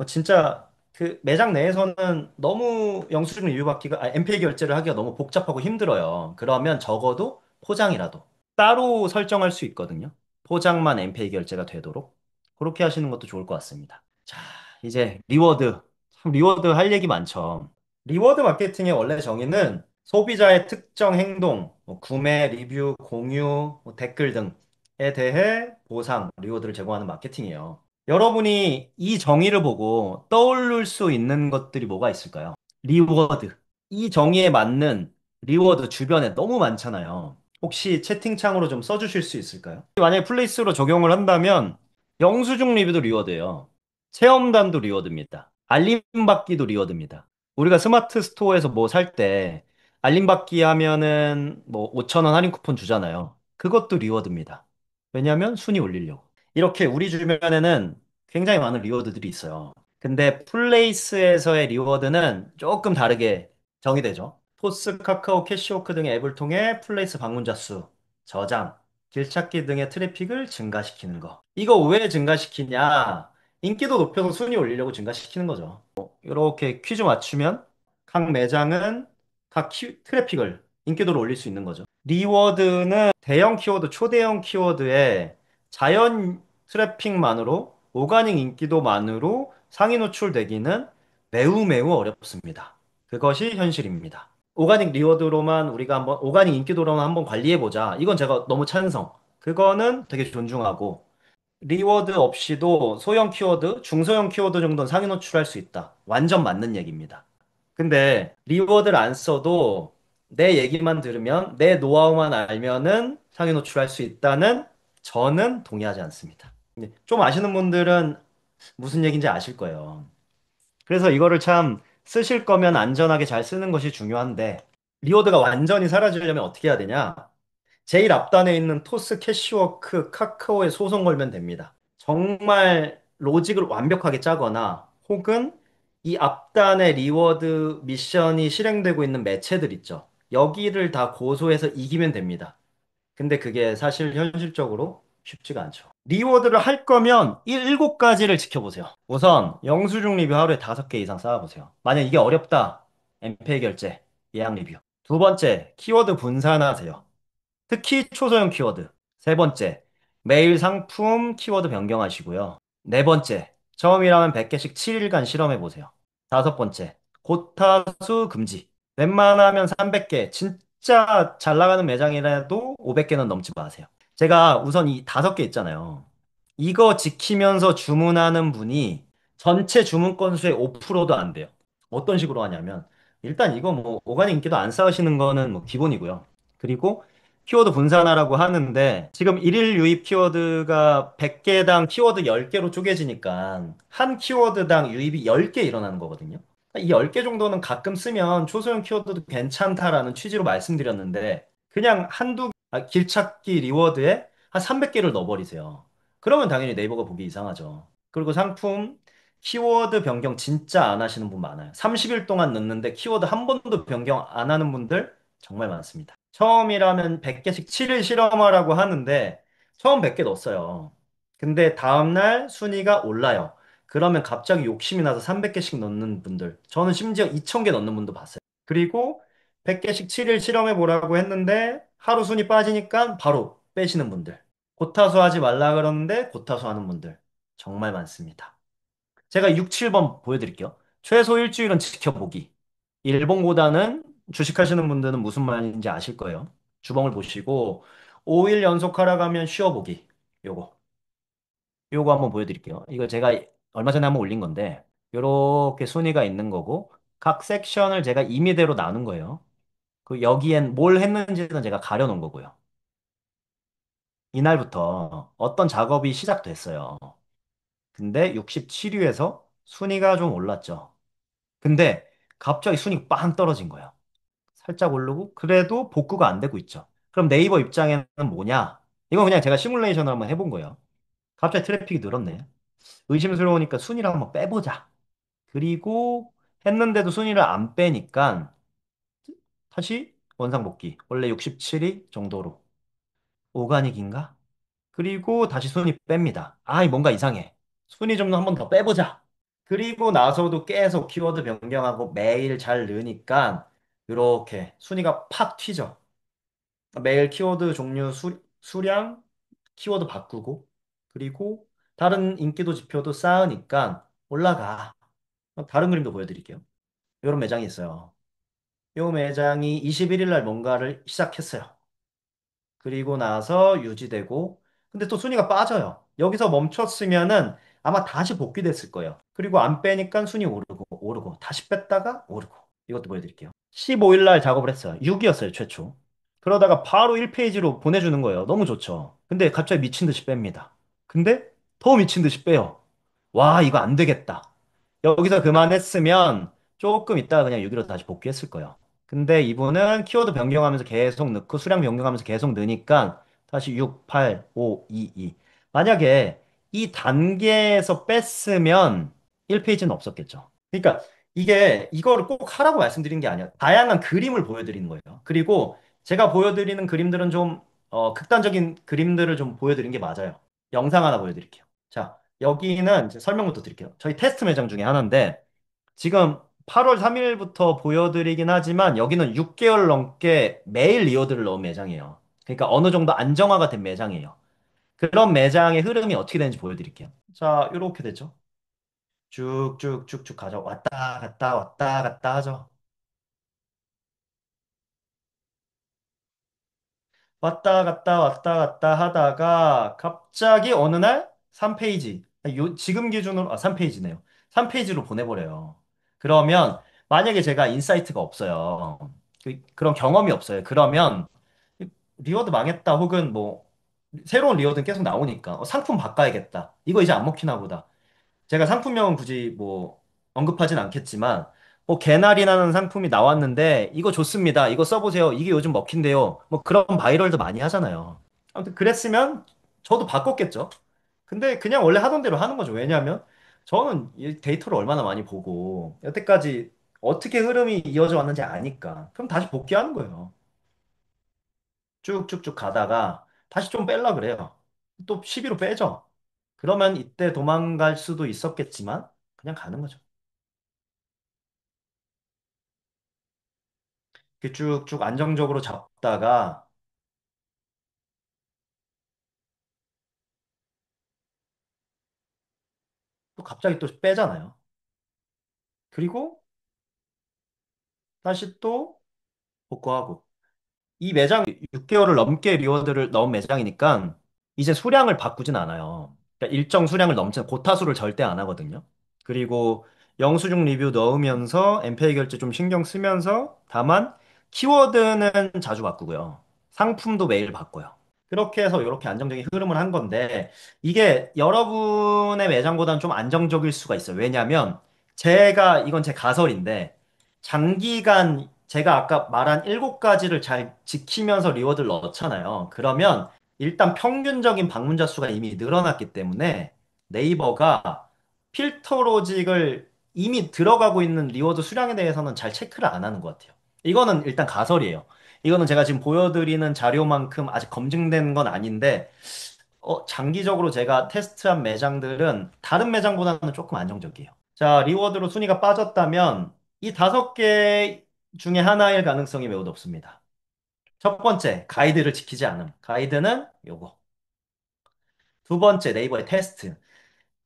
진짜 그 매장 내에서는 너무 영수증 리뷰받기가 엠페이 결제를 하기가 너무 복잡하고 힘들어요. 그러면 적어도 포장이라도 따로 설정할 수 있거든요. 포장만 엠페이 결제가 되도록. 그렇게 하시는 것도 좋을 것 같습니다. 자, 이제 리워드. 참 리워드 할 얘기 많죠. 리워드 마케팅의 원래 정의는 소비자의 특정 행동, 뭐 구매, 리뷰, 공유, 뭐 댓글 등에 대해 보상, 리워드를 제공하는 마케팅이에요. 여러분이 이 정의를 보고 떠오를 수 있는 것들이 뭐가 있을까요? 리워드. 이 정의에 맞는 리워드 주변에 너무 많잖아요. 혹시 채팅창으로 좀 써주실 수 있을까요? 만약에 플레이스로 적용을 한다면 영수증 리뷰도 리워드예요. 체험단도 리워드입니다. 알림 받기도 리워드입니다. 우리가 스마트 스토어에서 뭐 살 때 알림 받기 하면은 뭐 5천 원 할인 쿠폰 주잖아요. 그것도 리워드입니다. 왜냐하면 순위 올리려고. 이렇게 우리 주변에는 굉장히 많은 리워드들이 있어요. 근데 플레이스에서의 리워드는 조금 다르게 정의되죠. 토스, 카카오, 캐시워크 등의 앱을 통해 플레이스 방문자 수, 저장, 길찾기 등의 트래픽을 증가시키는 거. 이거 왜 증가시키냐? 인기도 높여서 순위 올리려고 증가시키는 거죠. 이렇게 퀴즈 맞추면 각 매장은 각 트래픽을 인기도를 올릴 수 있는 거죠. 리워드는 대형 키워드, 초대형 키워드에 자연 트래픽만으로 오가닉 인기도만으로 상위 노출되기는 매우 매우 어렵습니다. 그것이 현실입니다. 오가닉 리워드로만 우리가 한번 오가닉 인기도로만 한번 관리해 보자. 이건 제가 너무 찬성. 그거는 되게 존중하고 리워드 없이도 소형 키워드, 중소형 키워드 정도는 상위 노출할 수 있다. 완전 맞는 얘기입니다. 근데 리워드를 안 써도 내 얘기만 들으면 내 노하우만 알면은 상위 노출할 수 있다는 저는 동의하지 않습니다. 근데 좀 아시는 분들은 무슨 얘기인지 아실 거예요. 그래서 이거를 참 쓰실 거면 안전하게 잘 쓰는 것이 중요한데 리워드가 완전히 사라지려면 어떻게 해야 되냐? 제일 앞단에 있는 토스, 캐시워크, 카카오에 소송 걸면 됩니다. 정말 로직을 완벽하게 짜거나 혹은 이 앞단에 리워드 미션이 실행되고 있는 매체들 있죠. 여기를 다 고소해서 이기면 됩니다. 근데 그게 사실 현실적으로 쉽지가 않죠. 리워드를 할 거면 7가지를 지켜보세요. 우선 영수증 리뷰 하루에 5개 이상 쌓아보세요. 만약 이게 어렵다. 엠페이 결제, 예약 리뷰. 두 번째, 키워드 분산하세요. 특히 초소형 키워드. 세 번째, 매일 상품 키워드 변경하시고요. 네 번째, 처음이라면 100개씩 7일간 실험해 보세요. 다섯 번째, 고타수 금지. 웬만하면 300개, 진짜 잘 나가는 매장이라도 500개는 넘지 마세요. 제가 우선 이 5개 있잖아요. 이거 지키면서 주문하는 분이 전체 주문 건수의 5%도 안 돼요. 어떤 식으로 하냐면, 일단 이거 뭐 오가닉 인기도 안 쌓으시는 거는 뭐 기본이고요. 그리고 키워드 분산하라고 하는데 지금 일일 유입 키워드가 100개당 키워드 10개로 쪼개지니까 한 키워드당 유입이 10개 일어나는 거거든요. 이 10개 정도는 가끔 쓰면 초소형 키워드도 괜찮다라는 취지로 말씀드렸는데 그냥 길찾기 리워드에 한 300개를 넣어버리세요. 그러면 당연히 네이버가 보기 이상하죠. 그리고 상품 키워드 변경 진짜 안 하시는 분 많아요. 30일 동안 넣는데 키워드 한 번도 변경 안 하는 분들 정말 많습니다. 처음이라면 100개씩 7일 실험하라고 하는데 처음 100개 넣었어요. 근데 다음날 순위가 올라요. 그러면 갑자기 욕심이 나서 300개씩 넣는 분들. 저는 심지어 2000개 넣는 분도 봤어요. 그리고 100개씩 7일 실험해 보라고 했는데 하루 순위 빠지니까 바로 빼시는 분들. 고타수 하지 말라 그러는데 고타수 하는 분들. 정말 많습니다. 제가 6, 7번 보여드릴게요. 최소 일주일은 지켜보기. 일본보다는 주식하시는 분들은 무슨 말인지 아실 거예요. 주봉을 보시고 5일 연속 하락하면 쉬어보기. 요거. 요거 한번 보여드릴게요. 이거 제가 얼마 전에 한번 올린 건데 요렇게 순위가 있는 거고 각 섹션을 제가 임의대로 나눈 거예요. 그 여기엔 뭘 했는지는 제가 가려놓은 거고요. 이날부터 어떤 작업이 시작됐어요. 근데 67위에서 순위가 좀 올랐죠. 근데 갑자기 순위가 빵 떨어진 거예요. 살짝 오르고 그래도 복구가 안 되고 있죠. 그럼 네이버 입장에는 뭐냐? 이건 그냥 제가 시뮬레이션을 한번 해본 거예요. 갑자기 트래픽이 늘었네. 의심스러우니까 순위를 한번 빼보자. 그리고 했는데도 순위를 안 빼니까 다시 원상복귀. 원래 67위 정도로. 오가닉인가? 그리고 다시 순위 뺍니다. 아, 이 뭔가 이상해. 순위 좀 한 번 더 빼보자. 그리고 나서도 계속 키워드 변경하고 매일 잘 넣으니까 이렇게 순위가 팍 튀죠. 매일 키워드 종류 수량, 키워드 바꾸고, 그리고 다른 인기도 지표도 쌓으니까 올라가. 다른 그림도 보여드릴게요. 이런 매장이 있어요. 이 매장이 21일 날 뭔가를 시작했어요. 그리고 나서 유지되고, 근데 또 순위가 빠져요. 여기서 멈췄으면은 아마 다시 복귀됐을 거예요. 그리고 안 빼니까 순위 오르고, 다시 뺐다가 오르고. 이것도 보여드릴게요. 15일 날 작업을 했어요. 6이었어요, 최초. 그러다가 바로 1페이지로 보내주는 거예요. 너무 좋죠. 근데 갑자기 미친 듯이 뺍니다. 근데 더 미친 듯이 빼요. 와, 이거 안 되겠다. 여기서 그만했으면 조금 있다가 그냥 6위로 다시 복귀했을 거예요. 근데 이분은 키워드 변경하면서 계속 넣고 수량 변경하면서 계속 넣으니까 다시 6, 8, 5, 2, 2. 만약에 이 단계에서 뺐으면 1페이지는 없었겠죠. 그러니까 이게 이거를 꼭 하라고 말씀드린 게 아니야. 다양한 그림을 보여드리는 거예요. 그리고 제가 보여드리는 그림들은 좀 극단적인 그림들을 좀 보여드린 게 맞아요. 영상 하나 보여드릴게요. 자, 여기는 이제 설명부터 드릴게요. 저희 테스트 매장 중에 하나인데 지금 8월 3일부터 보여드리긴 하지만 여기는 6개월 넘게 매일 리워드를 넣은 매장이에요. 그러니까 어느 정도 안정화가 된 매장이에요. 그런 매장의 흐름이 어떻게 되는지 보여드릴게요. 자, 이렇게 되죠. 쭉쭉쭉쭉 가죠. 왔다 갔다 하죠. 왔다 갔다 하다가 갑자기 어느 날 3페이지. 지금 기준으로, 3페이지네요. 3페이지로 보내버려요. 그러면 만약에 제가 인사이트가 없어요. 그런 경험이 없어요. 그러면 리워드 망했다 혹은 뭐 새로운 리워드는 계속 나오니까 상품 바꿔야겠다. 이거 이제 안 먹히나 보다. 제가 상품명은 굳이 뭐 언급하진 않겠지만 뭐 개나리라는 상품이 나왔는데 이거 좋습니다. 이거 써보세요. 이게 요즘 먹힌대요. 뭐 그런 바이럴도 많이 하잖아요. 아무튼 그랬으면 저도 바꿨겠죠. 근데 그냥 원래 하던 대로 하는 거죠. 왜냐하면 저는 이 데이터를 얼마나 많이 보고 여태까지 어떻게 흐름이 이어져 왔는지 아니까. 그럼 다시 복귀하는 거예요. 쭉쭉쭉 가다가 다시 좀 뺄라 그래요. 또 12로 빼죠. 그러면 이때 도망갈 수도 있었겠지만 그냥 가는 거죠. 이렇게 쭉쭉 안정적으로 잡다가 또 갑자기 또 빼잖아요. 그리고 다시 또 복구하고. 이 매장 6개월을 넘게 리워드를 넣은 매장이니까 이제 수량을 바꾸진 않아요. 그러니까 일정 수량을 넘치는 고타수를 절대 안 하거든요. 그리고 영수증 리뷰 넣으면서 엠페이 결제 좀 신경 쓰면서 다만 키워드는 자주 바꾸고요. 상품도 매일 바꿔요. 그렇게 해서 이렇게 안정적인 흐름을 한 건데 이게 여러분의 매장보다는 좀 안정적일 수가 있어요. 왜냐하면 제가 이건 제 가설인데 장기간 제가 아까 말한 7가지를 잘 지키면서 리워드를 넣잖아요. 그러면 일단 평균적인 방문자 수가 이미 늘어났기 때문에 네이버가 필터 로직을 이미 들어가고 있는 리워드 수량에 대해서는 잘 체크를 안 하는 것 같아요. 이거는 일단 가설이에요. 이거는 제가 지금 보여드리는 자료만큼 아직 검증된 건 아닌데, 장기적으로 제가 테스트한 매장들은 다른 매장보다는 조금 안정적이에요. 자, 리워드로 순위가 빠졌다면 이 5개 중에 하나일 가능성이 매우 높습니다. 첫 번째, 가이드를 지키지 않음. 가이드는 요거. 두 번째, 네이버의 테스트.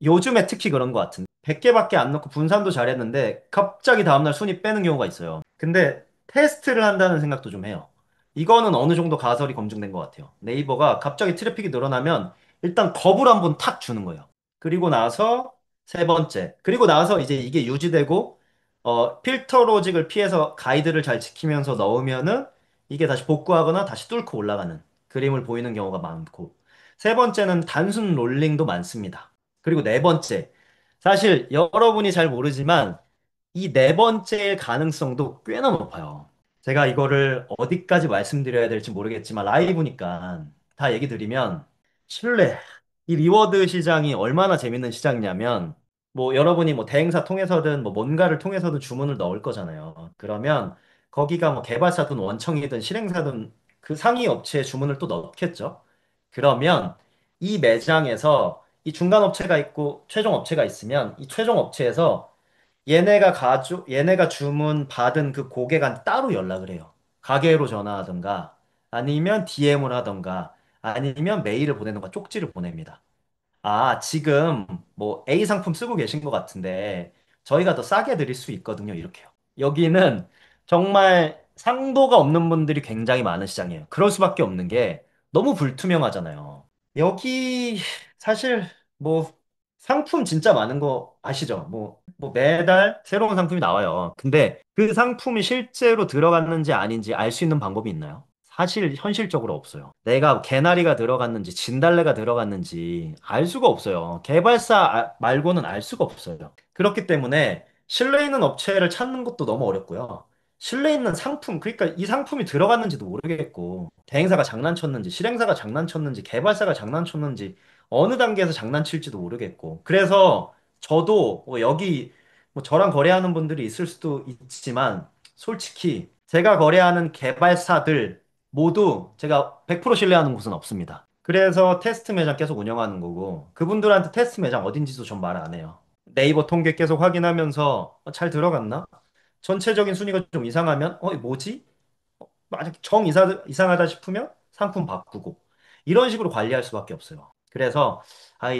요즘에 특히 그런 것 같은데 100개밖에 안 넣고 분산도 잘했는데 갑자기 다음날 순위 빼는 경우가 있어요. 근데 테스트를 한다는 생각도 좀 해요. 이거는 어느 정도 가설이 검증된 것 같아요. 네이버가 갑자기 트래픽이 늘어나면 일단 겁을 한번 탁 주는 거예요. 그리고 나서 세 번째. 그리고 나서 이제 이게 유지되고 필터 로직을 피해서 가이드를 잘 지키면서 넣으면은 이게 다시 복구하거나 다시 뚫고 올라가는 그림을 보이는 경우가 많고 세 번째는 단순 롤링도 많습니다. 그리고 네 번째. 사실 여러분이 잘 모르지만 이 네 번째일 가능성도 꽤나 높아요. 제가 이거를 어디까지 말씀드려야 될지 모르겠지만 라이브니까 다 얘기 드리면 신뢰. 이 리워드 시장이 얼마나 재밌는 시장이냐면 뭐 여러분이 뭐 대행사 통해서든 뭐 뭔가를 통해서든 주문을 넣을 거잖아요. 그러면 거기가 뭐 개발사든 원청이든 실행사든 그 상위 업체에 주문을 또 넣겠죠. 그러면 이 매장에서 이 중간 업체가 있고 최종 업체가 있으면 이 최종 업체에서 얘네가 주문 받은 그 고객한테 따로 연락을 해요. 가게로 전화하든가 아니면 DM을 하든가 아니면 메일을 보내든가 쪽지를 보냅니다. 지금 뭐 A 상품 쓰고 계신 것 같은데 저희가 더 싸게 드릴 수 있거든요. 이렇게요. 여기는 정말 상도가 없는 분들이 굉장히 많은 시장이에요. 그럴 수밖에 없는 게 너무 불투명하잖아요. 여기 사실 뭐 상품 진짜 많은 거 아시죠? 뭐 매달 새로운 상품이 나와요. 근데 그 상품이 실제로 들어갔는지 아닌지 알 수 있는 방법이 있나요? 사실 현실적으로 없어요. 내가 개나리가 들어갔는지 진달래가 들어갔는지 알 수가 없어요. 개발사 말고는 알 수가 없어요. 그렇기 때문에 신뢰 있는 업체를 찾는 것도 너무 어렵고요. 신뢰 있는 상품, 그러니까 이 상품이 들어갔는지도 모르겠고, 대행사가 장난쳤는지, 실행사가 장난쳤는지, 개발사가 장난쳤는지, 어느 단계에서 장난칠지도 모르겠고. 그래서 저도 뭐 여기 뭐 저랑 거래하는 분들이 있을 수도 있지만, 솔직히 제가 거래하는 개발사들 모두 제가 100% 신뢰하는 곳은 없습니다. 그래서 테스트 매장 계속 운영하는 거고, 그분들한테 테스트 매장 어딘지도 전 말 안 해요. 네이버 통계 계속 확인하면서 잘 들어갔나? 전체적인 순위가 좀 이상하면 뭐지? 만약 이상하다 싶으면 상품 바꾸고 이런 식으로 관리할 수밖에 없어요. 그래서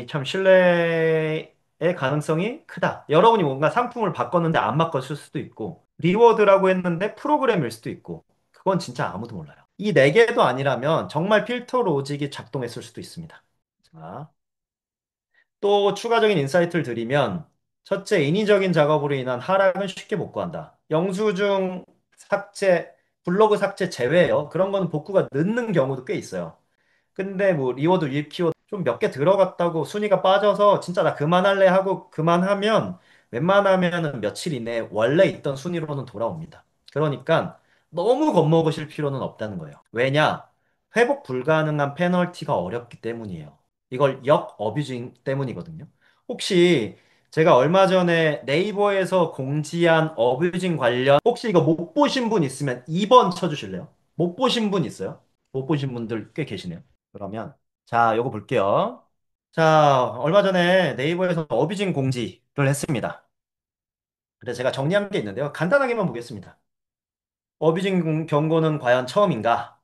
참 신뢰의 가능성이 크다. 여러분이 뭔가 상품을 바꿨는데 안 바꿨을 수도 있고 리워드라고 했는데 프로그램일 수도 있고 그건 진짜 아무도 몰라요. 이 네 개도 아니라면 정말 필터 로직이 작동했을 수도 있습니다. 자, 또 추가적인 인사이트를 드리면 첫째, 인위적인 작업으로 인한 하락은 쉽게 복구한다. 영수증 삭제, 블로그 삭제 제외요. 그런 거는 복구가 늦는 경우도 꽤 있어요. 근데 뭐 리워드, 리키워드 좀 몇 개 들어갔다고 순위가 빠져서 진짜 나 그만할래 하고 그만하면 웬만하면은 며칠 이내에 원래 있던 순위로는 돌아옵니다. 그러니까 너무 겁먹으실 필요는 없다는 거예요. 왜냐? 회복 불가능한 페널티가 어렵기 때문이에요. 이걸 역 어뷰징 때문이거든요. 혹시 제가 얼마 전에 네이버에서 공지한 어뷰징 관련 혹시 이거 못 보신 분 있으면 2번 쳐주실래요? 못 보신 분 있어요? 못 보신 분들 꽤 계시네요. 그러면 자, 요거 볼게요. 자, 얼마 전에 네이버에서 어뷰징 공지를 했습니다. 그래서 제가 정리한 게 있는데요. 간단하게만 보겠습니다. 어뷰징 경고는 과연 처음인가?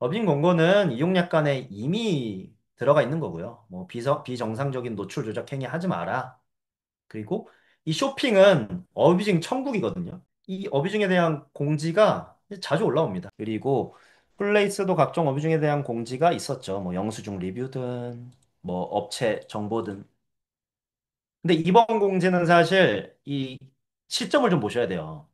어뷰징 경고는 이용약관에 이미 들어가 있는 거고요. 뭐 비정상적인 노출 조작 행위 하지 마라. 그리고 이 쇼핑은 어뷰징 천국이거든요. 이 어뷰징에 대한 공지가 자주 올라옵니다. 그리고 플레이스도 각종 어뷰징에 대한 공지가 있었죠. 뭐 영수증 리뷰든 뭐 업체 정보든. 근데 이번 공지는 사실 이 시점을 좀 보셔야 돼요.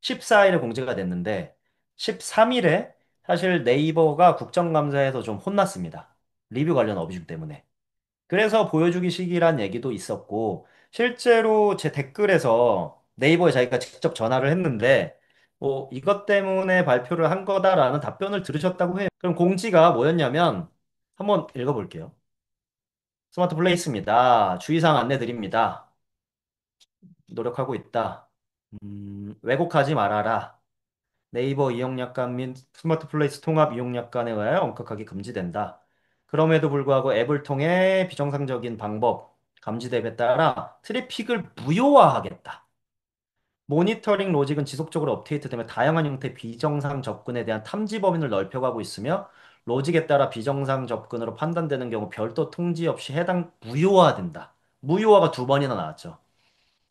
14일에 공지가 됐는데 13일에 사실 네이버가 국정감사에서 좀 혼났습니다. 리뷰 관련 어뷰징 때문에. 그래서 보여주기 식이란 얘기도 있었고, 실제로 제 댓글에서 네이버에 자기가 직접 전화를 했는데, 뭐, 이것 때문에 발표를 한 거다라는 답변을 들으셨다고 해요. 그럼 공지가 뭐였냐면, 한번 읽어볼게요. 스마트 플레이스입니다. 주의사항 안내 드립니다. 노력하고 있다. 왜곡하지 말아라. 네이버 이용약관 및 스마트 플레이스 통합 이용약관에 의하여 엄격하게 금지된다. 그럼에도 불구하고 앱을 통해 비정상적인 방법, 감지 앱에 따라 트래픽을 무효화하겠다. 모니터링 로직은 지속적으로 업데이트되며 다양한 형태의 비정상 접근에 대한 탐지 범위를 넓혀가고 있으며 로직에 따라 비정상 접근으로 판단되는 경우 별도 통지 없이 해당 무효화된다. 무효화가 두 번이나 나왔죠.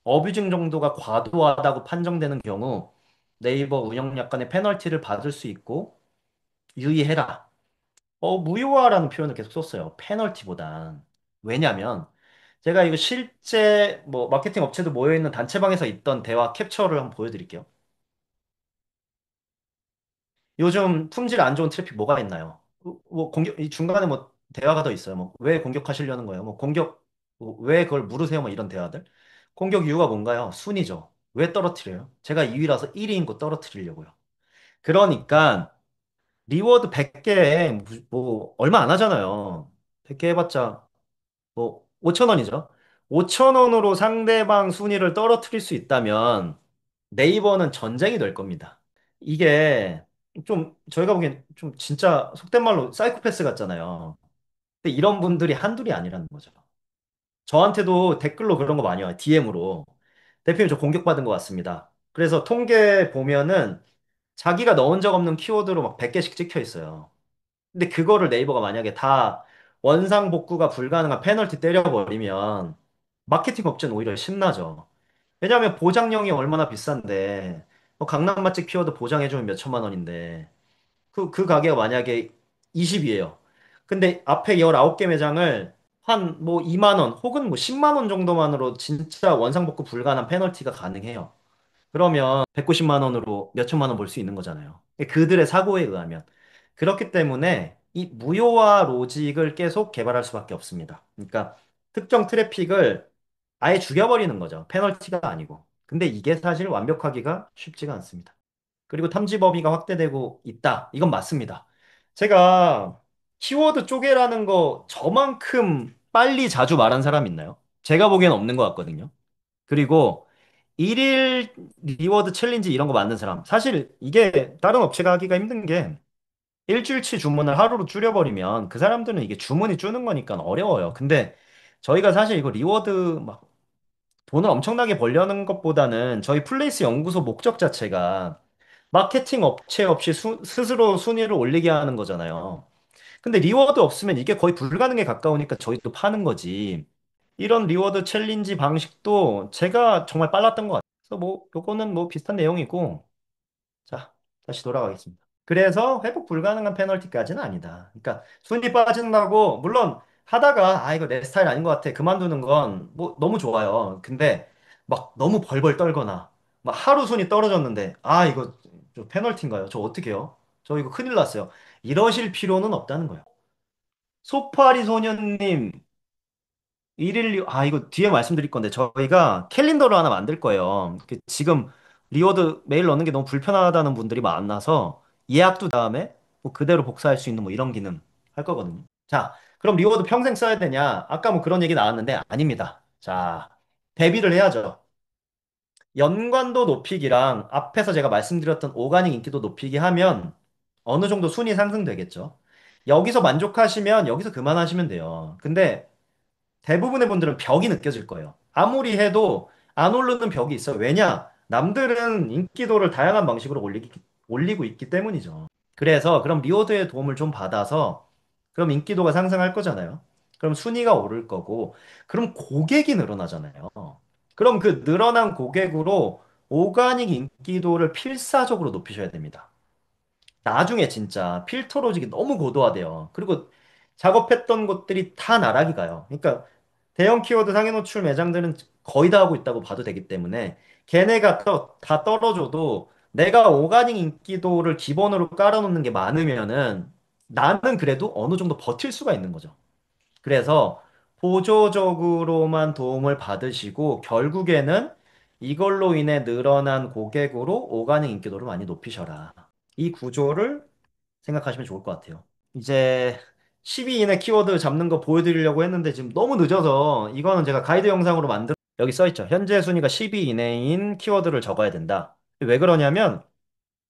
어뷰징 정도가 과도하다고 판정되는 경우 네이버 운영 약관의 페널티를 받을 수 있고 유의해라. 무효화라는 표현을 계속 썼어요. 페널티보단. 왜냐면 제가 이거 실제 뭐 마케팅 업체도 모여 있는 단체방에서 있던 대화 캡처를 한번 보여드릴게요. 요즘 품질 안 좋은 트래픽 뭐가 있나요? 뭐 공격 이 중간에 뭐 대화가 더 있어요. 뭐 왜 공격하시려는 거예요? 뭐 공격 왜 그걸 물으세요? 뭐 이런 대화들. 공격 이유가 뭔가요? 순위죠. 왜 떨어뜨려요? 제가 2위라서 1위인 거 떨어뜨리려고요. 그러니까 리워드 100개에 뭐 얼마 안 하잖아요. 100개 해봤자 뭐 5천 원이죠. 5천 원으로 상대방 순위를 떨어뜨릴 수 있다면 네이버는 전쟁이 될 겁니다. 이게 좀 저희가 보기엔 좀 진짜 속된 말로 사이코패스 같잖아요. 근데 이런 분들이 한둘이 아니라는 거죠. 저한테도 댓글로 그런 거 많이 와요. DM으로. 대표님 저 공격받은 것 같습니다. 그래서 통계 보면은 자기가 넣은 적 없는 키워드로 막 100개씩 찍혀 있어요. 근데 그거를 네이버가 만약에 다 원상 복구가 불가능한 페널티 때려버리면 마케팅 업체는 오히려 신나죠. 왜냐하면 보장령이 얼마나 비싼데, 뭐 강남 맛집 키워드 보장해주면 몇 천만 원인데, 그 가게가 만약에 20이에요. 근데 앞에 19개 매장을 한 뭐 2만 원 혹은 뭐 10만 원 정도만으로 진짜 원상복구 불가능한 페널티가 가능해요. 그러면 190만 원으로 몇 천만 원 벌 수 있는 거잖아요. 그들의 사고에 의하면. 그렇기 때문에 이 무효화 로직을 계속 개발할 수밖에 없습니다. 그러니까 특정 트래픽을 아예 죽여버리는 거죠. 페널티가 아니고. 근데 이게 사실 완벽하기가 쉽지가 않습니다. 그리고 탐지 범위가 확대되고 있다. 이건 맞습니다. 제가 키워드 쪼개라는 거 저만큼 빨리 자주 말한 사람 있나요? 제가 보기엔 없는 것 같거든요. 그리고 일일 리워드 챌린지 이런 거 만든 사람. 사실 이게 다른 업체가 하기가 힘든 게 일주일치 주문을 하루로 줄여버리면 그 사람들은 이게 주문이 줄는 거니까 어려워요. 근데 저희가 사실 이거 리워드 막 돈을 엄청나게 벌려는 것보다는 저희 플레이스 연구소 목적 자체가 마케팅 업체 없이 스스로 순위를 올리게 하는 거잖아요. 근데 리워드 없으면 이게 거의 불가능에 가까우니까 저희도 파는 거지. 이런 리워드 챌린지 방식도 제가 정말 빨랐던 것 같아요. 그래서 뭐 요거는 뭐 비슷한 내용이고 자 다시 돌아가겠습니다. 그래서 회복 불가능한 페널티까지는 아니다. 그러니까 순위 빠진다고 물론 하다가 아 이거 내 스타일 아닌 것 같아 그만두는 건 뭐 너무 좋아요. 근데 막 너무 벌벌 떨거나 막 하루 순위 떨어졌는데 아 이거 저 페널티인가요? 저 어떻게 해요? 저 이거 큰일 났어요. 이러실 필요는 없다는 거예요. 소파리 소년님 이거 뒤에 말씀드릴 건데, 저희가 캘린더를 하나 만들 거예요. 지금 리워드 메일 넣는 게 너무 불편하다는 분들이 많아서 예약도 다음에 뭐 그대로 복사할 수 있는 뭐 이런 기능 할 거거든요. 자, 그럼 리워드 평생 써야 되냐? 아까 뭐 그런 얘기 나왔는데 아닙니다. 자, 대비를 해야죠. 연관도 높이기랑 앞에서 제가 말씀드렸던 오가닉 인기도 높이기 하면 어느 정도 순위 상승되겠죠. 여기서 만족하시면 여기서 그만하시면 돼요. 근데 대부분의 분들은 벽이 느껴질 거예요. 아무리 해도 안 오르는 벽이 있어요. 왜냐? 남들은 인기도를 다양한 방식으로 올리고 있기 때문이죠. 그래서 그럼 리워드의 도움을 좀 받아서 그럼 인기도가 상승할 거잖아요. 그럼 순위가 오를 거고 그럼 고객이 늘어나잖아요. 그럼 그 늘어난 고객으로 오가닉 인기도를 필사적으로 높이셔야 됩니다. 나중에 진짜 필터 로직이 너무 고도화돼요. 그리고 작업했던 곳들이 다 나락이 가요. 그러니까 대형 키워드 상위 노출 매장들은 거의 다 하고 있다고 봐도 되기 때문에 걔네가 다 떨어져도 내가 오가닉 인기도를 기본으로 깔아놓는 게 많으면은 나는 그래도 어느 정도 버틸 수가 있는 거죠. 그래서 보조적으로만 도움을 받으시고 결국에는 이걸로 인해 늘어난 고객으로 오가닉 인기도를 많이 높이셔라. 이 구조를 생각하시면 좋을 것 같아요. 이제 10위 이내 키워드 잡는 거 보여드리려고 했는데 지금 너무 늦어서 이거는 제가 가이드 영상으로 여기 써 있죠. 현재 순위가 10위 이내인 키워드를 적어야 된다. 왜 그러냐면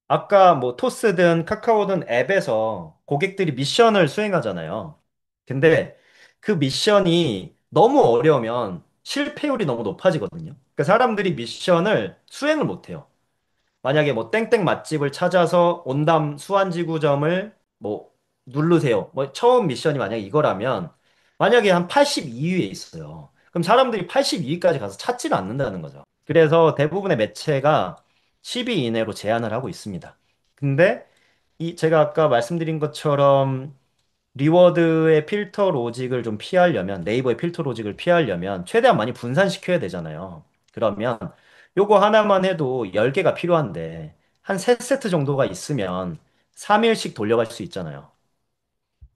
아까 뭐 토스든 카카오든 앱에서 고객들이 미션을 수행하잖아요. 근데 그 미션이 너무 어려우면 실패율이 너무 높아지거든요. 그러니까 사람들이 미션을 수행을 못해요. 만약에 뭐 땡땡 맛집을 찾아서 온담 수완지구점을 뭐 누르세요. 뭐 처음 미션이 만약에 이거라면 만약에 한 82위에 있어요. 그럼 사람들이 82위까지 가서 찾지를 않는다는 거죠. 그래서 대부분의 매체가 10위 이내로 제한을 하고 있습니다. 근데 이 제가 아까 말씀드린 것처럼 리워드의 필터 로직을 좀 피하려면 네이버의 필터 로직을 피하려면 최대한 많이 분산시켜야 되잖아요. 그러면 요거 하나만 해도 10개가 필요한데 한 3세트 정도가 있으면 3일씩 돌려갈 수 있잖아요.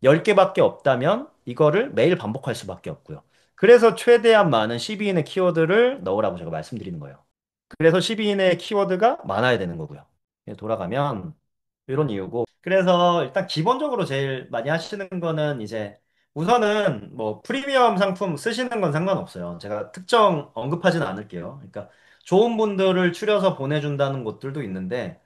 10개밖에 없다면 이거를 매일 반복할 수밖에 없고요. 그래서 최대한 많은 12인의 키워드를 넣으라고 제가 말씀드리는 거예요. 그래서 12인의 키워드가 많아야 되는 거고요. 돌아가면 이런 이유고. 그래서 일단 기본적으로 제일 많이 하시는 거는 이제 우선은 뭐 프리미엄 상품 쓰시는 건 상관없어요. 제가 특정 언급하지는 않을게요. 그러니까 좋은 분들을 추려서 보내준다는 곳들도 있는데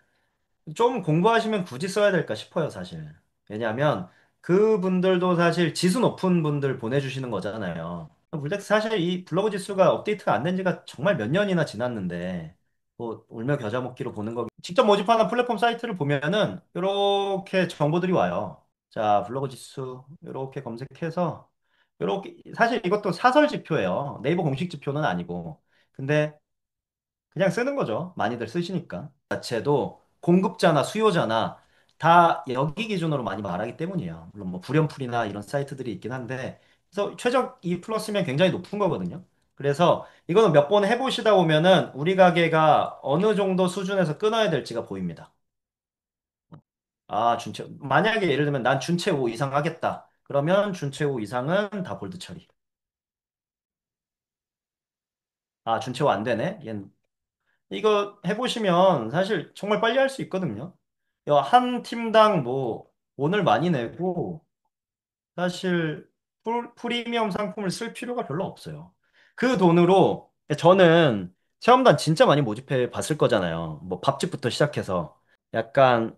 좀 공부하시면 굳이 써야 될까 싶어요, 사실. 왜냐하면 그분들도 사실 지수 높은 분들 보내주시는 거잖아요. 물론 사실 이 블로그 지수가 업데이트가 안 된 지가 정말 몇 년이나 지났는데 뭐 울며 겨자 먹기로 보는 거 직접 모집하는 플랫폼 사이트를 보면은 이렇게 정보들이 와요. 자, 블로그 지수 이렇게 검색해서 이렇게 사실 이것도 사설 지표예요. 네이버 공식 지표는 아니고. 근데 그냥 쓰는 거죠. 많이들 쓰시니까. 자체도 공급자나 수요자나 다 여기 기준으로 많이 말하기 때문이에요. 물론 뭐 불연풀이나 이런 사이트들이 있긴 한데 그래서 최적 2 플러스면 굉장히 높은 거거든요. 그래서 이거는 몇 번 해보시다 보면은 우리 가게가 어느 정도 수준에서 끊어야 될지가 보입니다. 아, 준체. 만약에 예를 들면 난 준체 5 이상 하겠다. 그러면 준체 5 이상은 다 볼드 처리. 아, 준체 5 안 되네. 얘는 이거 해보시면 사실 정말 빨리 할 수 있거든요. 한 팀당 뭐 돈을 많이 내고 사실 프리미엄 상품을 쓸 필요가 별로 없어요. 그 돈으로 저는 체험단 진짜 많이 모집해 봤을 거잖아요. 뭐 밥집부터 시작해서 약간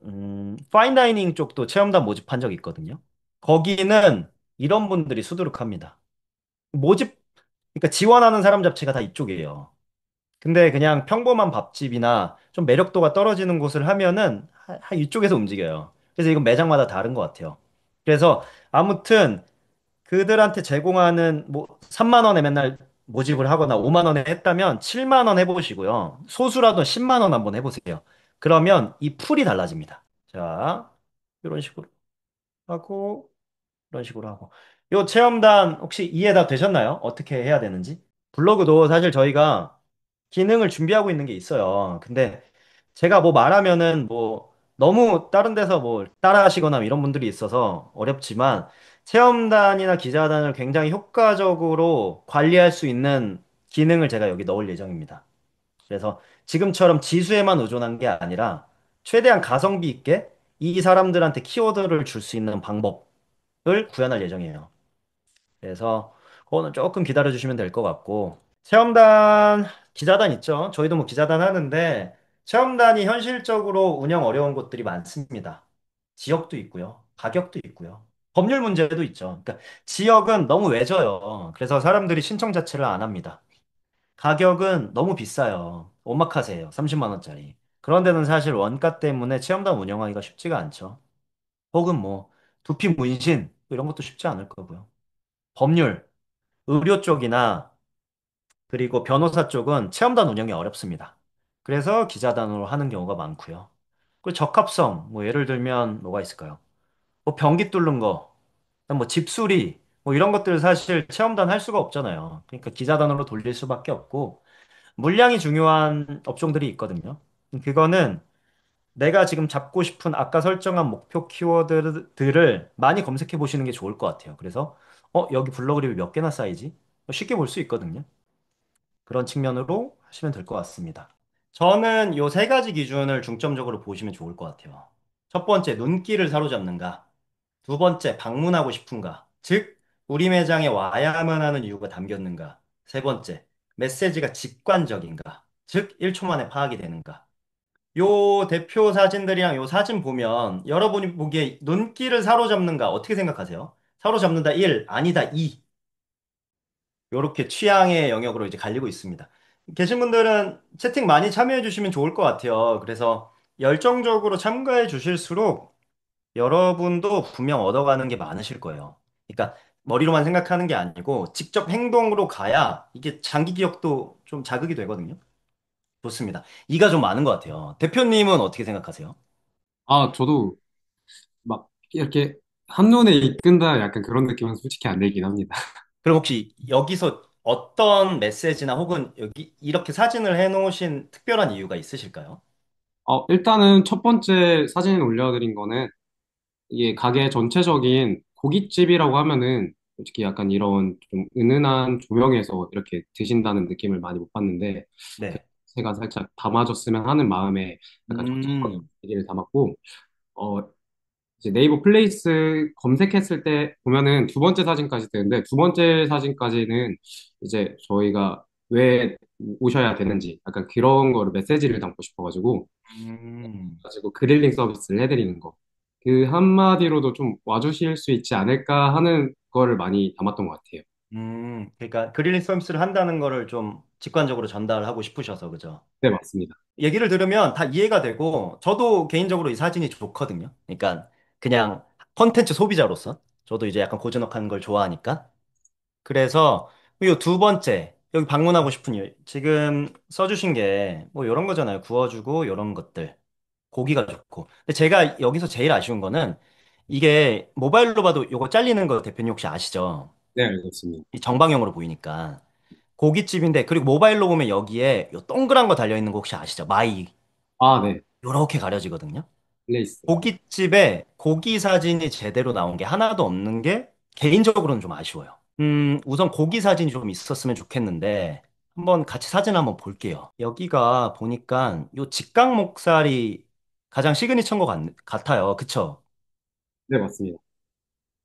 파인다이닝 쪽도 체험단 모집한 적 있거든요. 거기는 이런 분들이 수두룩합니다. 모집 그러니까 지원하는 사람 자체가 다 이쪽이에요. 근데 그냥 평범한 밥집이나 좀 매력도가 떨어지는 곳을 하면은 이쪽에서 움직여요. 그래서 이건 매장마다 다른 것 같아요. 그래서 아무튼 그들한테 제공하는 뭐 3만 원에 맨날 모집을 하거나 5만 원에 했다면 7만 원 해보시고요. 소수라도 10만 원 한번 해보세요. 그러면 이 풀이 달라집니다. 자, 이런 식으로 하고 이런 식으로 하고. 요 체험단 혹시 이해 다 되셨나요? 어떻게 해야 되는지? 블로그도 사실 저희가 기능을 준비하고 있는 게 있어요. 근데 제가 뭐 말하면은 뭐 너무 다른 데서 뭐 따라하시거나 이런 분들이 있어서 어렵지만 체험단이나 기자단을 굉장히 효과적으로 관리할 수 있는 기능을 제가 여기 넣을 예정입니다. 그래서 지금처럼 지수에만 의존한 게 아니라 최대한 가성비 있게 이 사람들한테 키워드를 줄 수 있는 방법을 구현할 예정이에요. 그래서 그거는 조금 기다려 주시면 될 것 같고 체험단 기자단 있죠. 저희도 뭐 기자단 하는데 체험단이 현실적으로 운영 어려운 곳들이 많습니다. 지역도 있고요. 가격도 있고요. 법률 문제도 있죠. 그러니까 지역은 너무 외져요. 그래서 사람들이 신청 자체를 안 합니다. 가격은 너무 비싸요. 오마카세예요. 30만 원짜리. 그런 데는 사실 원가 때문에 체험단 운영하기가 쉽지가 않죠. 혹은 뭐 두피 문신 이런 것도 쉽지 않을 거고요. 법률, 의료 쪽이나 그리고 변호사 쪽은 체험단 운영이 어렵습니다. 그래서 기자단으로 하는 경우가 많고요. 그리고 적합성, 뭐 예를 들면 뭐가 있을까요? 뭐 변기 뚫는 거, 뭐 집수리, 뭐 이런 것들 사실 체험단 할 수가 없잖아요. 그러니까 기자단으로 돌릴 수밖에 없고 물량이 중요한 업종들이 있거든요. 그거는 내가 지금 잡고 싶은 아까 설정한 목표 키워드들을 많이 검색해 보시는 게 좋을 것 같아요. 그래서 여기 블로그 리뷰 몇 개나 쌓이지? 쉽게 볼 수 있거든요. 그런 측면으로 하시면 될 것 같습니다. 저는 요 세 가지 기준을 중점적으로 보시면 좋을 것 같아요. 첫 번째, 눈길을 사로잡는가? 두 번째, 방문하고 싶은가? 즉, 우리 매장에 와야만 하는 이유가 담겼는가? 세 번째, 메시지가 직관적인가? 즉, 1초 만에 파악이 되는가? 요 대표 사진들이랑 요 사진 보면 여러분이 보기에 눈길을 사로잡는가? 어떻게 생각하세요? 사로잡는다 1, 아니다 2. 요렇게 취향의 영역으로 이제 갈리고 있습니다. 계신 분들은 채팅 많이 참여해 주시면 좋을 것 같아요. 그래서 열정적으로 참가해 주실수록 여러분도 분명 얻어가는 게 많으실 거예요. 그러니까 머리로만 생각하는 게 아니고 직접 행동으로 가야 이게 장기 기억도 좀 자극이 되거든요. 좋습니다. 이가 좀 많은 것 같아요. 대표님은 어떻게 생각하세요? 아, 저도 막 이렇게 한눈에 이끈다 약간 그런 느낌은 솔직히 안 들긴 합니다. 그럼 혹시 여기서 어떤 메시지나 혹은 여기 이렇게 사진을 해놓으신 특별한 이유가 있으실까요? 일단은 첫 번째 사진 올려드린 거는 이게 가게 전체적인 고깃집이라고 하면은 솔직히 약간 이런 좀 은은한 조명에서 이렇게 드신다는 느낌을 많이 못 받는데 그 네. 제가 살짝 담아줬으면 하는 마음에 약간 전체적인 음. 얘기를 담았고 어 이제 네이버 플레이스 검색했을 때 보면은 두 번째 사진까지 뜨는데 두 번째 사진까지는 이제 저희가 왜 오셔야 되는지 약간 그런 거를 메시지를 담고 싶어가지고 음, 가지고 그릴링 서비스를 해드리는 거. 그 한마디로도 좀 와주실 수 있지 않을까 하는 거를 많이 담았던 것 같아요. 그러니까 그릴링 서비스를 한다는 거를 좀 직관적으로 전달하고 싶으셔서 그죠? 네, 맞습니다. 얘기를 들으면 다 이해가 되고 저도 개인적으로 이 사진이 좋거든요. 그러니까 그냥 컨텐츠 소비자로서. 저도 이제 약간 고즈넉한 걸 좋아하니까. 그래서 이 두 번째 여기 방문하고 싶은 이유 지금 써주신 게 뭐 이런 거잖아요. 구워주고 이런 것들 고기가 좋고. 근데 제가 여기서 제일 아쉬운 거는 이게 모바일로 봐도 요거 잘리는 거 대표님 혹시 아시죠? 네, 알고 있습니다. 이 정방형으로 보이니까 고깃집인데 그리고 모바일로 보면 여기에 요 동그란 거 달려 있는 거 혹시 아시죠? 마이 아, 네. 요렇게 가려지거든요. 플레이스. 고깃집에 고기 사진이 제대로 나온 게 하나도 없는 게 개인적으로는 좀 아쉬워요. 우선 고기 사진이 좀 있었으면 좋겠는데 한번 같이 사진 한번 볼게요. 여기가 보니까 요 직각 목살이 가장 시그니처인 것 같아요. 그쵸? 네, 맞습니다.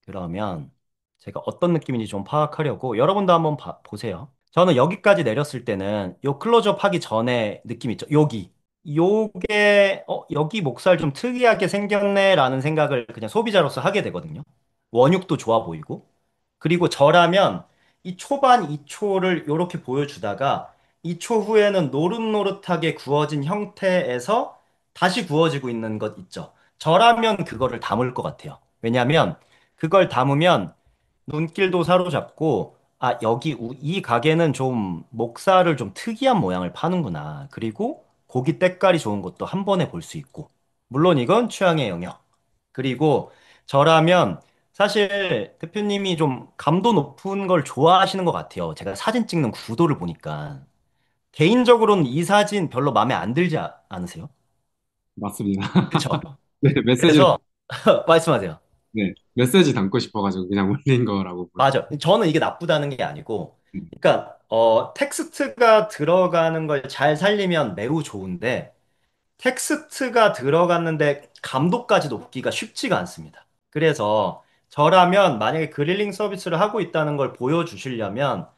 그러면 제가 어떤 느낌인지 좀 파악하려고 여러분도 한번 보세요. 저는 여기까지 내렸을 때는 요 클로즈업 하기 전에 느낌 있죠? 여기. 요게 여기 목살 좀 특이하게 생겼네라는 생각을 그냥 소비자로서 하게 되거든요. 원육도 좋아 보이고. 그리고 저라면 이 초반 2초를 요렇게 보여주다가 2초 후에는 노릇노릇하게 구워진 형태에서 다시 구워지고 있는 것 있죠. 저라면 그거를 담을 것 같아요. 왜냐하면 그걸 담으면 눈길도 사로잡고 아, 여기 이 가게는 좀 목살을 좀 특이한 모양을 파는구나. 그리고 고기 때깔이 좋은 것도 한 번에 볼 수 있고. 물론 이건 취향의 영역. 그리고 저라면 사실 대표님이 좀 감도 높은 걸 좋아하시는 것 같아요. 제가 사진 찍는 구도를 보니까. 개인적으로는 이 사진 별로 마음에 안 들지 않으세요? 맞습니다. 그쵸? 네, 메시지를, 그래서 말씀하세요. 네, 메시지 담고 싶어가지고 그냥 올린 거라고 보여요. 맞아. 저는 이게 나쁘다는 게 아니고, 음, 그러니까 텍스트가 들어가는 걸 잘 살리면 매우 좋은데, 텍스트가 들어갔는데 감도까지 높기가 쉽지가 않습니다. 그래서 저라면 만약에 그릴링 서비스를 하고 있다는 걸 보여주시려면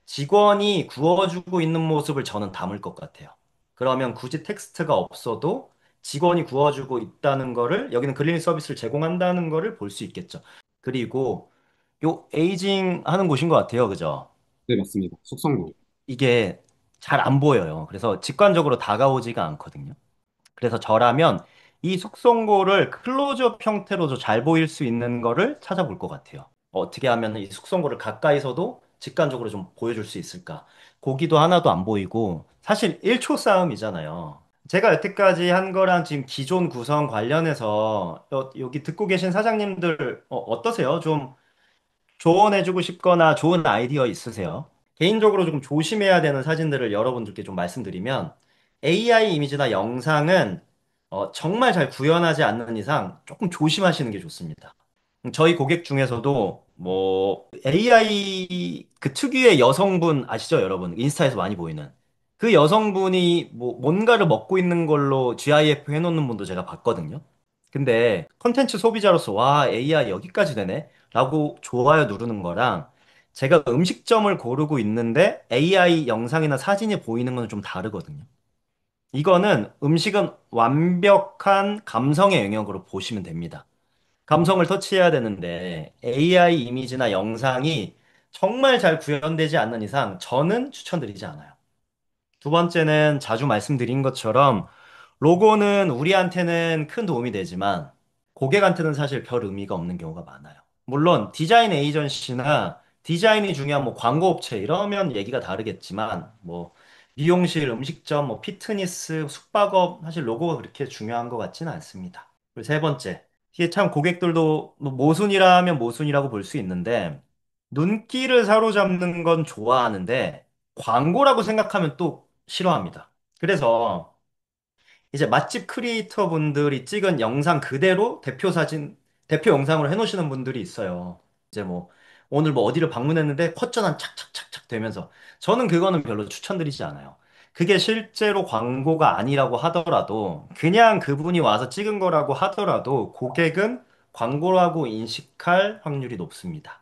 직원이 구워주고 있는 모습을 저는 담을 것 같아요. 그러면 굳이 텍스트가 없어도 직원이 구워주고 있다는 거를 여기는 그릴링 서비스를 제공한다는 거를 볼 수 있겠죠. 그리고 요 에이징 하는 곳인 것 같아요. 그죠? 네, 맞습니다. 숙성고. 이게 잘 안 보여요. 그래서 직관적으로 다가오지가 않거든요. 그래서 저라면 이 숙성고를 클로즈업 형태로도 잘 보일 수 있는 거를 찾아볼 것 같아요. 어떻게 하면 이 숙성고를 가까이서도 직관적으로 좀 보여줄 수 있을까? 고기도 하나도 안 보이고 사실 1초 싸움이잖아요. 제가 여태까지 한 거랑 지금 기존 구성 관련해서 여기 듣고 계신 사장님들 어떠세요? 좀 조언해주고 싶거나 좋은 아이디어 있으세요? 개인적으로 조금 조심해야 되는 사진들을 여러분들께 좀 말씀드리면 AI 이미지나 영상은 정말 잘 구현하지 않는 이상 조금 조심하시는 게 좋습니다. 저희 고객 중에서도 뭐 AI 그 특유의 여성분 아시죠, 여러분? 인스타에서 많이 보이는 그 여성분이 뭐 뭔가를 먹고 있는 걸로 GIF 해놓는 분도 제가 봤거든요. 근데 컨텐츠 소비자로서 와, AI 여기까지 되네? 라고 좋아요 누르는 거랑 제가 음식점을 고르고 있는데 AI 영상이나 사진이 보이는 건 좀 다르거든요. 이거는 음식은 완벽한 감성의 영역으로 보시면 됩니다. 감성을 터치해야 되는데 AI 이미지나 영상이 정말 잘 구현되지 않는 이상 저는 추천드리지 않아요. 두 번째는 자주 말씀드린 것처럼 로고는 우리한테는 큰 도움이 되지만 고객한테는 사실 별 의미가 없는 경우가 많아요. 물론 디자인 에이전시나 디자인이 중요한 뭐 광고 업체 이러면 얘기가 다르겠지만 뭐 미용실, 음식점, 뭐 피트니스, 숙박업 사실 로고가 그렇게 중요한 것 같지는 않습니다. 그리고 세 번째, 이게 참 고객들도 뭐 모순이라 하면 모순이라고 볼 수 있는데 눈길을 사로잡는 건 좋아하는데 광고라고 생각하면 또 싫어합니다. 그래서 이제 맛집 크리에이터 분들이 찍은 영상 그대로 대표 사진, 대표 영상으로 해놓으시는 분들이 있어요. 이제 뭐 오늘 뭐 어디를 방문했는데 컷전환 착착착착 되면서 저는 그거는 별로 추천드리지 않아요. 그게 실제로 광고가 아니라고 하더라도 그냥 그분이 와서 찍은 거라고 하더라도 고객은 광고라고 인식할 확률이 높습니다.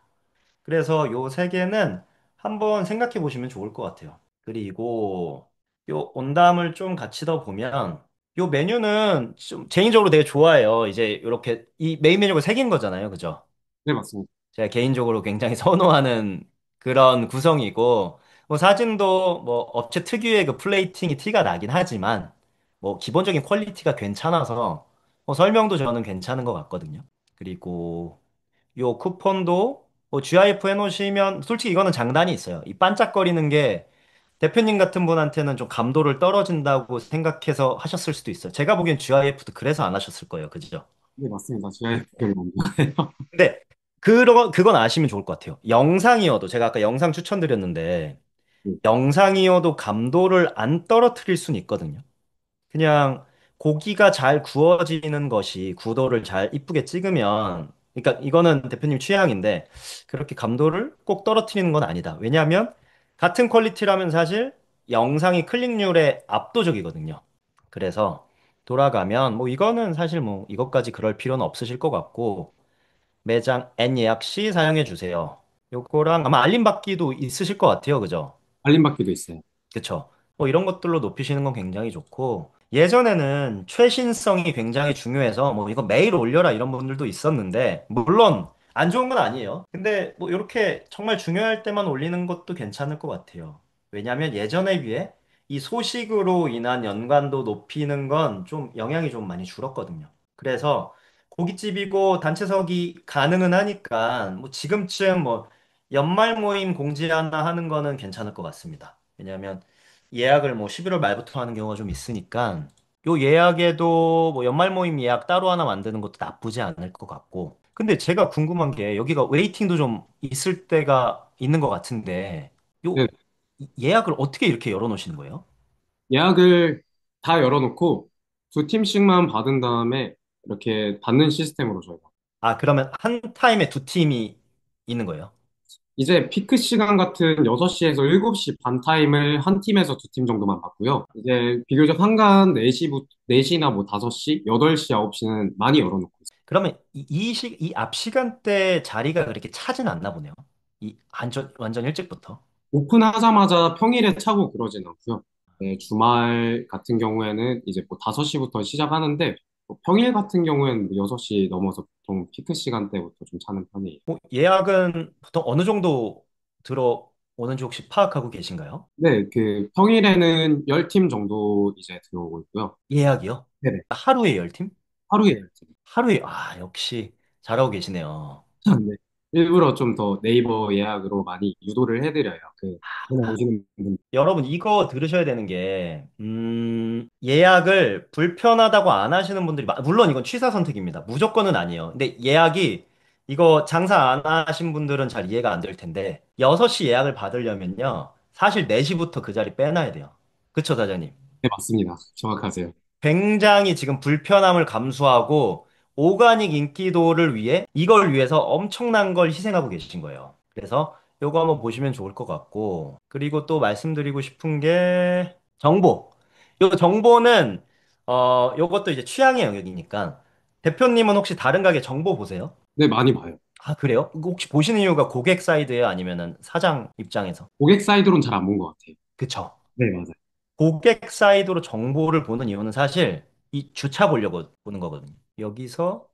그래서 요 세 개는 한번 생각해 보시면 좋을 것 같아요. 그리고 요 온담을 좀 같이 더 보면 요 메뉴는 좀 개인적으로 되게 좋아해요. 이제 이렇게 이 메인 메뉴가 세 개인 거잖아요. 그죠? 네, 맞습니다. 제가 개인적으로 굉장히 선호하는 그런 구성이고 뭐 사진도 뭐 업체 특유의 그 플레이팅이 티가 나긴 하지만 뭐 기본적인 퀄리티가 괜찮아서 뭐 설명도 저는 괜찮은 것 같거든요. 그리고 요 쿠폰도 뭐 GIF 해놓으시면 솔직히 이거는 장단이 있어요. 이 반짝거리는 게 대표님 같은 분한테는 좀 감도를 떨어진다고 생각해서 하셨을 수도 있어요. 제가 보기엔 GIF도 그래서 안 하셨을 거예요. 그죠? 네, 맞습니다. 제가 별로 안 좋아해요. 근데 그건 아시면 좋을 것 같아요. 영상이어도 제가 아까 영상 추천드렸는데 네, 영상이어도 감도를 안 떨어뜨릴 수는 있거든요. 그냥 고기가 잘 구워지는 것이 구도를 잘 이쁘게 찍으면, 그러니까 이거는 대표님 취향인데 그렇게 감도를 꼭 떨어뜨리는 건 아니다. 왜냐하면 같은 퀄리티라면 사실 영상이 클릭률에 압도적이거든요. 그래서 돌아가면 뭐 이거는 사실 뭐 이것까지 그럴 필요는 없으실 것 같고 매장 N 예약 시 사용해 주세요. 요거랑 아마 알림 받기도 있으실 것 같아요. 그죠? 알림받기도 있어요. 그쵸. 뭐 이런 것들로 높이시는 건 굉장히 좋고, 예전에는 최신성이 굉장히 중요해서 뭐 이거 매일 올려라 이런 분들도 있었는데, 물론 안 좋은 건 아니에요. 근데 뭐 이렇게 정말 중요할 때만 올리는 것도 괜찮을 것 같아요. 왜냐하면 예전에 비해 이 소식으로 인한 연관도 높이는 건 좀 영향이 좀 많이 줄었거든요. 그래서 고깃집이고 단체석이 가능은 하니까 뭐 지금쯤 뭐 연말 모임 공지 하나 하는 거는 괜찮을 것 같습니다. 왜냐하면 예약을 뭐 11월 말부터 하는 경우가 좀 있으니까 요 예약에도 뭐 연말 모임 예약 따로 하나 만드는 것도 나쁘지 않을 것 같고. 근데 제가 궁금한 게 여기가 웨이팅도 좀 있을 때가 있는 것 같은데 요 네, 예약을 어떻게 이렇게 열어놓으시는 거예요? 예약을 다 열어놓고 두 팀씩만 받은 다음에 이렇게 받는 시스템으로 저희가. 아, 그러면 한 타임에 두 팀이 있는 거예요? 이제 피크 시간 같은 6시에서 7시 반 타임을 한 팀에서 두 팀 정도만 받고요. 이제 비교적 한간 4시나 뭐 5시, 8시, 9시는 많이 열어놓고 있어요. 그러면 이 앞 시간대 자리가 그렇게 차진 않나 보네요. 완전 일찍부터. 오픈하자마자 평일에 차고 그러진 않고요. 네, 주말 같은 경우에는 이제 뭐 5시부터 시작하는데 뭐 평일 같은 경우에는 뭐 6시 넘어서 보통 피크 시간대부터 좀 차는 편이에요. 예약은 보통 어느 정도 들어오는지 혹시 파악하고 계신가요? 네, 그 평일에는 10팀 정도 이제 들어오고 있고요. 예약이요? 네네. 하루에 10팀? 하루에 10팀. 하루에, 아, 역시 잘하고 계시네요. 네. 일부러 좀 더 네이버 예약으로 많이 유도를 해드려요. 그, 전에 오시는 분. 여러분, 이거 들으셔야 되는 게, 예약을 불편하다고 안 하시는 분들이, 물론 이건 취사 선택입니다. 무조건은 아니에요. 근데 예약이, 이거 장사 안 하신 분들은 잘 이해가 안 될 텐데, 6시 예약을 받으려면요, 사실 4시부터 그 자리 빼놔야 돼요. 그쵸, 사장님? 네, 맞습니다. 정확하세요. 굉장히 지금 불편함을 감수하고 오가닉 인기도를 위해 이걸 위해서 엄청난 걸 희생하고 계신 거예요. 그래서 요거 한번 보시면 좋을 것 같고 그리고 또 말씀드리고 싶은 게 정보. 요 정보는 요것도 이제 취향의 영역이니까 대표님은 혹시 다른 가게 정보 보세요? 네, 많이 봐요. 아, 그래요? 이거 혹시 보시는 이유가 고객 사이드예요? 아니면은 사장 입장에서? 고객 사이드로는 잘 안 본 것 같아요. 그쵸? 네, 맞아요. 고객 사이드로 정보를 보는 이유는 사실 이 주차 보려고 보는 거거든요. 여기서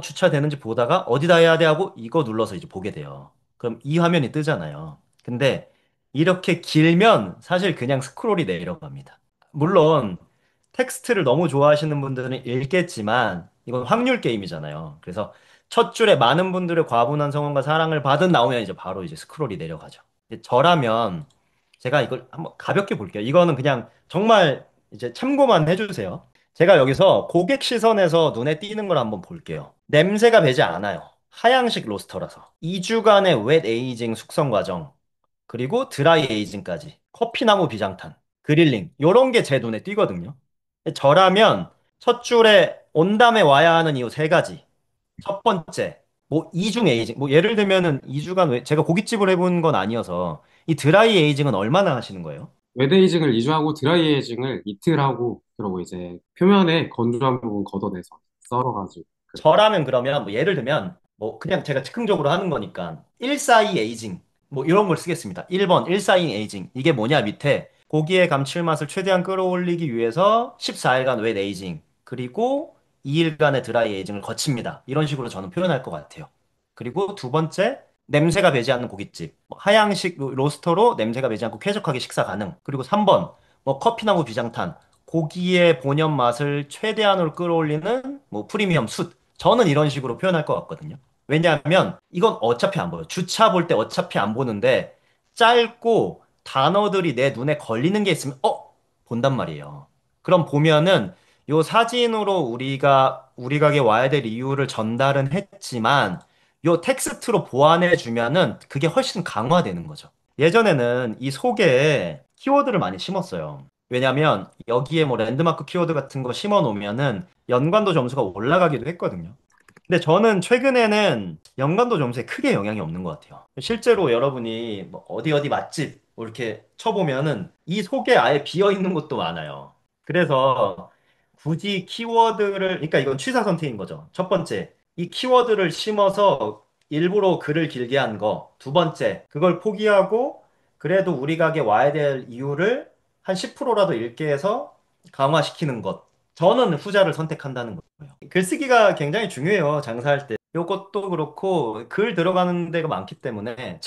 주차되는지 보다가 어디다 해야 돼 하고 이거 눌러서 이제 보게 돼요. 그럼 이 화면이 뜨잖아요. 근데 이렇게 길면 사실 그냥 스크롤이 내려갑니다. 물론 텍스트를 너무 좋아하시는 분들은 읽겠지만 이건 확률 게임이잖아요. 그래서 첫 줄에 많은 분들의 과분한 성원과 사랑을 받은 나오면 이제 바로 이제 스크롤이 내려가죠. 근데 저라면 제가 이걸 한번 가볍게 볼게요. 이거는 그냥 정말 이제 참고만 해주세요. 제가 여기서 고객 시선에서 눈에 띄는 걸 한번 볼게요. 냄새가 배지 않아요. 하향식 로스터라서. 2주간의 웻 에이징 숙성 과정, 그리고 드라이 에이징까지. 커피나무 비장탄, 그릴링. 요런 게 제 눈에 띄거든요. 저라면 첫 줄에 온 다음에 와야 하는 이유 세 가지. 첫 번째, 뭐 이중 에이징. 뭐 예를 들면은 2주간 제가 고깃집을 해본 건 아니어서 이 드라이 에이징은 얼마나 하시는 거예요? 웨데이징을 2주 하고 드라이에이징을 이틀 하고 그러고 이제 표면에 건조한 부분 걷어내서 썰어가지고 그렇게. 저라면 그러면 뭐 예를 들면 뭐 그냥 제가 즉흥적으로 하는 거니까 142 에이징 뭐 이런 걸 쓰겠습니다. 1번 142 에이징. 이게 뭐냐 밑에 고기의 감칠맛을 최대한 끌어올리기 위해서 14일간 웻 에이징 그리고 2일간의 드라이 에이징을 거칩니다. 이런 식으로 저는 표현할 것 같아요. 그리고 두 번째 냄새가 배지 않는 고깃집 뭐 하향식 로스터로 냄새가 배지 않고 쾌적하게 식사 가능. 그리고 3번 뭐 커피나무 비장탄 고기의 본연 맛을 최대한으로 끌어올리는 뭐 프리미엄 숯 저는 이런 식으로 표현할 것 같거든요. 왜냐하면 이건 어차피 안 보여. 주차 볼 때 어차피 안 보는데 짧고 단어들이 내 눈에 걸리는 게 있으면 본단 말이에요. 그럼 보면은 요 사진으로 우리가 우리 가게 와야 될 이유를 전달은 했지만 요 텍스트로 보완해 주면은 그게 훨씬 강화되는 거죠. 예전에는 이 속에 키워드를 많이 심었어요. 왜냐면 여기에 뭐 랜드마크 키워드 같은 거 심어 놓으면은 연관도 점수가 올라가기도 했거든요. 근데 저는 최근에는 연관도 점수에 크게 영향이 없는 것 같아요. 실제로 여러분이 뭐 어디 어디 맛집 뭐 이렇게 쳐보면은 이 속에 아예 비어 있는 곳도 많아요. 그래서 굳이 키워드를, 그러니까 이건 취사 선택인 거죠. 첫 번째, 이 키워드를 심어서 일부러 글을 길게 한 거. 두 번째, 그걸 포기하고 그래도 우리 가게 와야 될 이유를 한 10%라도 읽게 해서 강화시키는 것. 저는 후자를 선택한다는 거예요. 글쓰기가 굉장히 중요해요, 장사할 때. 요것도 그렇고, 글 들어가는 데가 많기 때문에,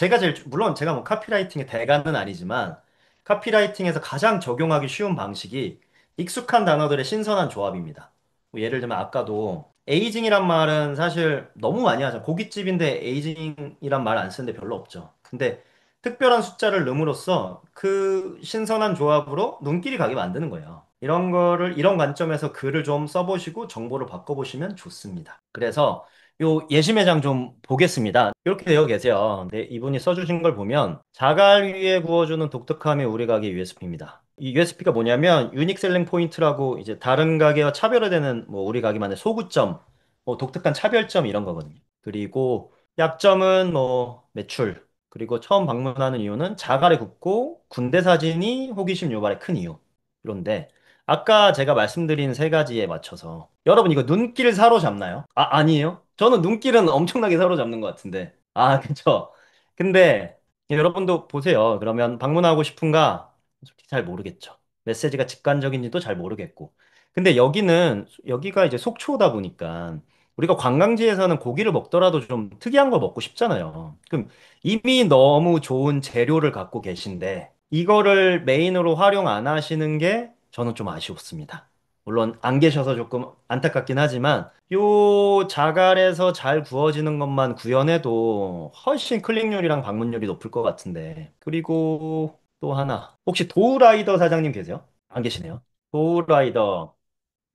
물론 제가 뭐 카피라이팅의 대가는 아니지만, 카피라이팅에서 가장 적용하기 쉬운 방식이 익숙한 단어들의 신선한 조합입니다. 뭐 예를 들면 아까도 에이징이란 말은 사실 너무 많이 하죠. 고깃집인데 에이징이란 말 안 쓰는데 별로 없죠. 근데 특별한 숫자를 넣음으로써 그 신선한 조합으로 눈길이 가게 만드는 거예요. 이런 관점에서 글을 좀 써보시고 정보를 바꿔보시면 좋습니다. 그래서 요 예시매장 좀 보겠습니다. 이렇게 되어 계세요. 네, 이분이 써주신 걸 보면 자갈 위에 구워주는 독특함이 우리 가게 USP입니다. 이 USP가 뭐냐면 유닉 셀링 포인트라고 이제 다른 가게와 차별화되는 뭐 우리 가게만의 소구점, 뭐 독특한 차별점 이런 거거든요. 그리고 약점은 뭐 매출, 그리고 처음 방문하는 이유는 자갈에 굽고 군대 사진이 호기심 유발에 큰 이유. 그런데 아까 제가 말씀드린 세 가지에 맞춰서 여러분 이거 눈길 사로잡나요? 아니에요? 저는 눈길은 엄청나게 사로잡는 것 같은데. 그쵸. 근데 여러분도 보세요. 그러면 방문하고 싶은가? 솔직히 잘 모르겠죠. 메시지가 직관적인지도 잘 모르겠고. 근데 여기가 이제 속초다 보니까 우리가 관광지에서는 고기를 먹더라도 좀 특이한 걸 먹고 싶잖아요. 그럼 이미 너무 좋은 재료를 갖고 계신데 이거를 메인으로 활용 안 하시는 게 저는 좀 아쉬웠습니다. 물론 안 계셔서 조금 안타깝긴 하지만 요 자갈에서 잘 구워지는 것만 구현해도 훨씬 클릭률이랑 방문율이 높을 것 같은데. 그리고 또 하나, 혹시 도우라이더 사장님 계세요? 안 계시네요. 도우라이더,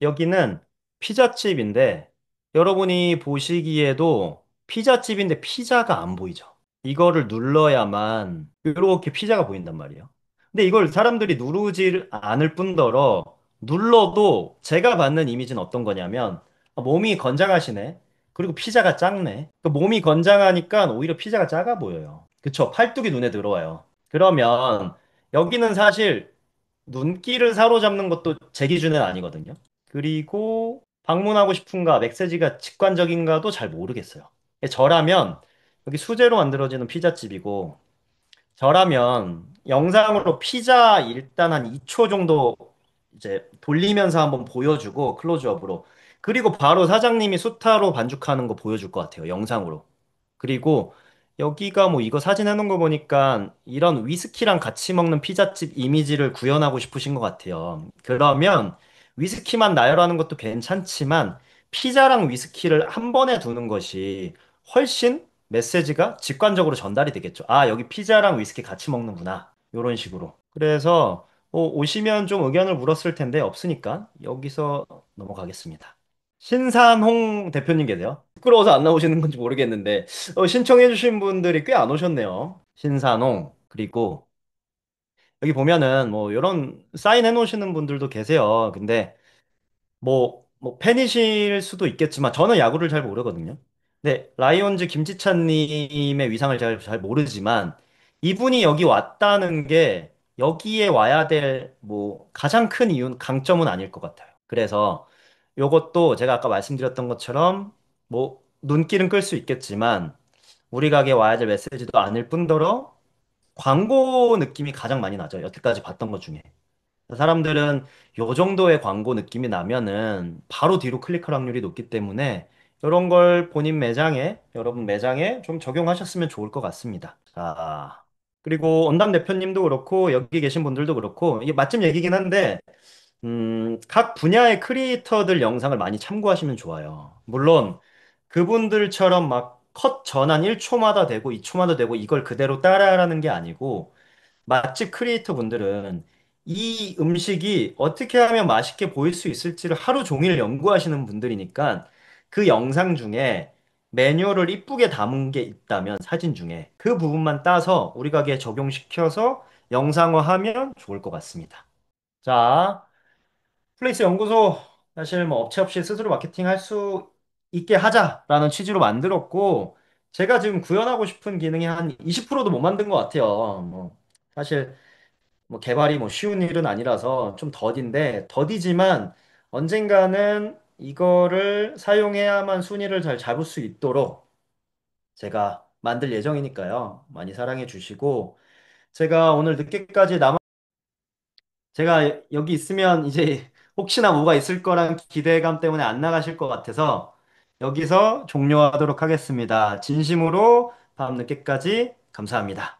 여기는 피자집인데 여러분이 보시기에도 피자집인데 피자가 안 보이죠. 이거를 눌러야만 이렇게 피자가 보인단 말이에요. 근데 이걸 사람들이 누르지 않을 뿐더러 눌러도 제가 받는 이미지는 어떤 거냐면 몸이 건장하시네. 그리고 피자가 작네. 그 몸이 건장하니까 오히려 피자가 작아 보여요. 그쵸? 팔뚝이 눈에 들어와요. 그러면 여기는 사실 눈길을 사로잡는 것도 제 기준은 아니거든요. 그리고 방문하고 싶은가, 메시지가 직관적인가도 잘 모르겠어요. 저라면 여기 수제로 만들어지는 피자집이고, 저라면 영상으로 피자 일단 한 2초 정도 이제 돌리면서 한번 보여주고, 클로즈업으로. 그리고 바로 사장님이 수타로 반죽하는 거 보여줄 것 같아요, 영상으로. 그리고 여기가 뭐 이거 사진 해놓은 거 보니까 이런 위스키랑 같이 먹는 피자집 이미지를 구현하고 싶으신 것 같아요. 그러면 위스키만 나열하는 것도 괜찮지만 피자랑 위스키를 한 번에 두는 것이 훨씬 메시지가 직관적으로 전달이 되겠죠. 여기 피자랑 위스키 같이 먹는구나. 이런 식으로. 그래서 오시면 좀 의견을 물었을 텐데 없으니까 여기서 넘어가겠습니다. 신산홍 대표님 계세요? 부끄러워서 안 나오시는 건지 모르겠는데 신청해주신 분들이 꽤 안 오셨네요. 신산홍, 그리고 여기 보면은 뭐 이런 사인해 놓으시는 분들도 계세요. 근데 뭐 팬이실 수도 있겠지만 저는 야구를 잘 모르거든요. 근데 라이온즈 김지찬님의 위상을 제가 잘 모르지만 이분이 여기 왔다는 게 여기에 와야 될 뭐 가장 큰 이유는 강점은 아닐 것 같아요. 그래서 요것도 제가 아까 말씀드렸던 것처럼 뭐 눈길은 끌 수 있겠지만 우리 가게 와야 될 메시지도 아닐 뿐더러 광고 느낌이 가장 많이 나죠. 여태까지 봤던 것 중에. 사람들은 요 정도의 광고 느낌이 나면은 바로 뒤로 클릭할 확률이 높기 때문에 이런 걸 여러분 매장에 좀 적용하셨으면 좋을 것 같습니다. 자, 그리고 원담 대표님도 그렇고 여기 계신 분들도 그렇고 이게 맛집 얘기긴 한데 각 분야의 크리에이터들 영상을 많이 참고하시면 좋아요. 물론 그분들처럼 막 컷 전환 1초마다 되고 2초마다 되고 이걸 그대로 따라하라는 게 아니고 맛집 크리에이터 분들은 이 음식이 어떻게 하면 맛있게 보일 수 있을지를 하루 종일 연구하시는 분들이니까 그 영상 중에 매뉴얼을 이쁘게 담은 게 있다면 사진 중에 그 부분만 따서 우리 가게에 적용시켜서 영상화하면 좋을 것 같습니다. 자, 플레이스 연구소 사실 뭐 업체 없이 스스로 마케팅 할 수 있게 하자라는 취지로 만들었고 제가 지금 구현하고 싶은 기능이 한 20%도 못 만든 것 같아요. 뭐 사실 뭐 개발이 뭐 쉬운 일은 아니라서 좀 더딘데 더디지만 언젠가는 이거를 사용해야만 순위를 잘 잡을 수 있도록 제가 만들 예정이니까요. 많이 사랑해 주시고 제가 오늘 늦게까지 제가 여기 있으면 이제 혹시나 뭐가 있을 거란 기대감 때문에 안 나가실 것 같아서 여기서 종료하도록 하겠습니다. 진심으로 밤 늦게까지 감사합니다.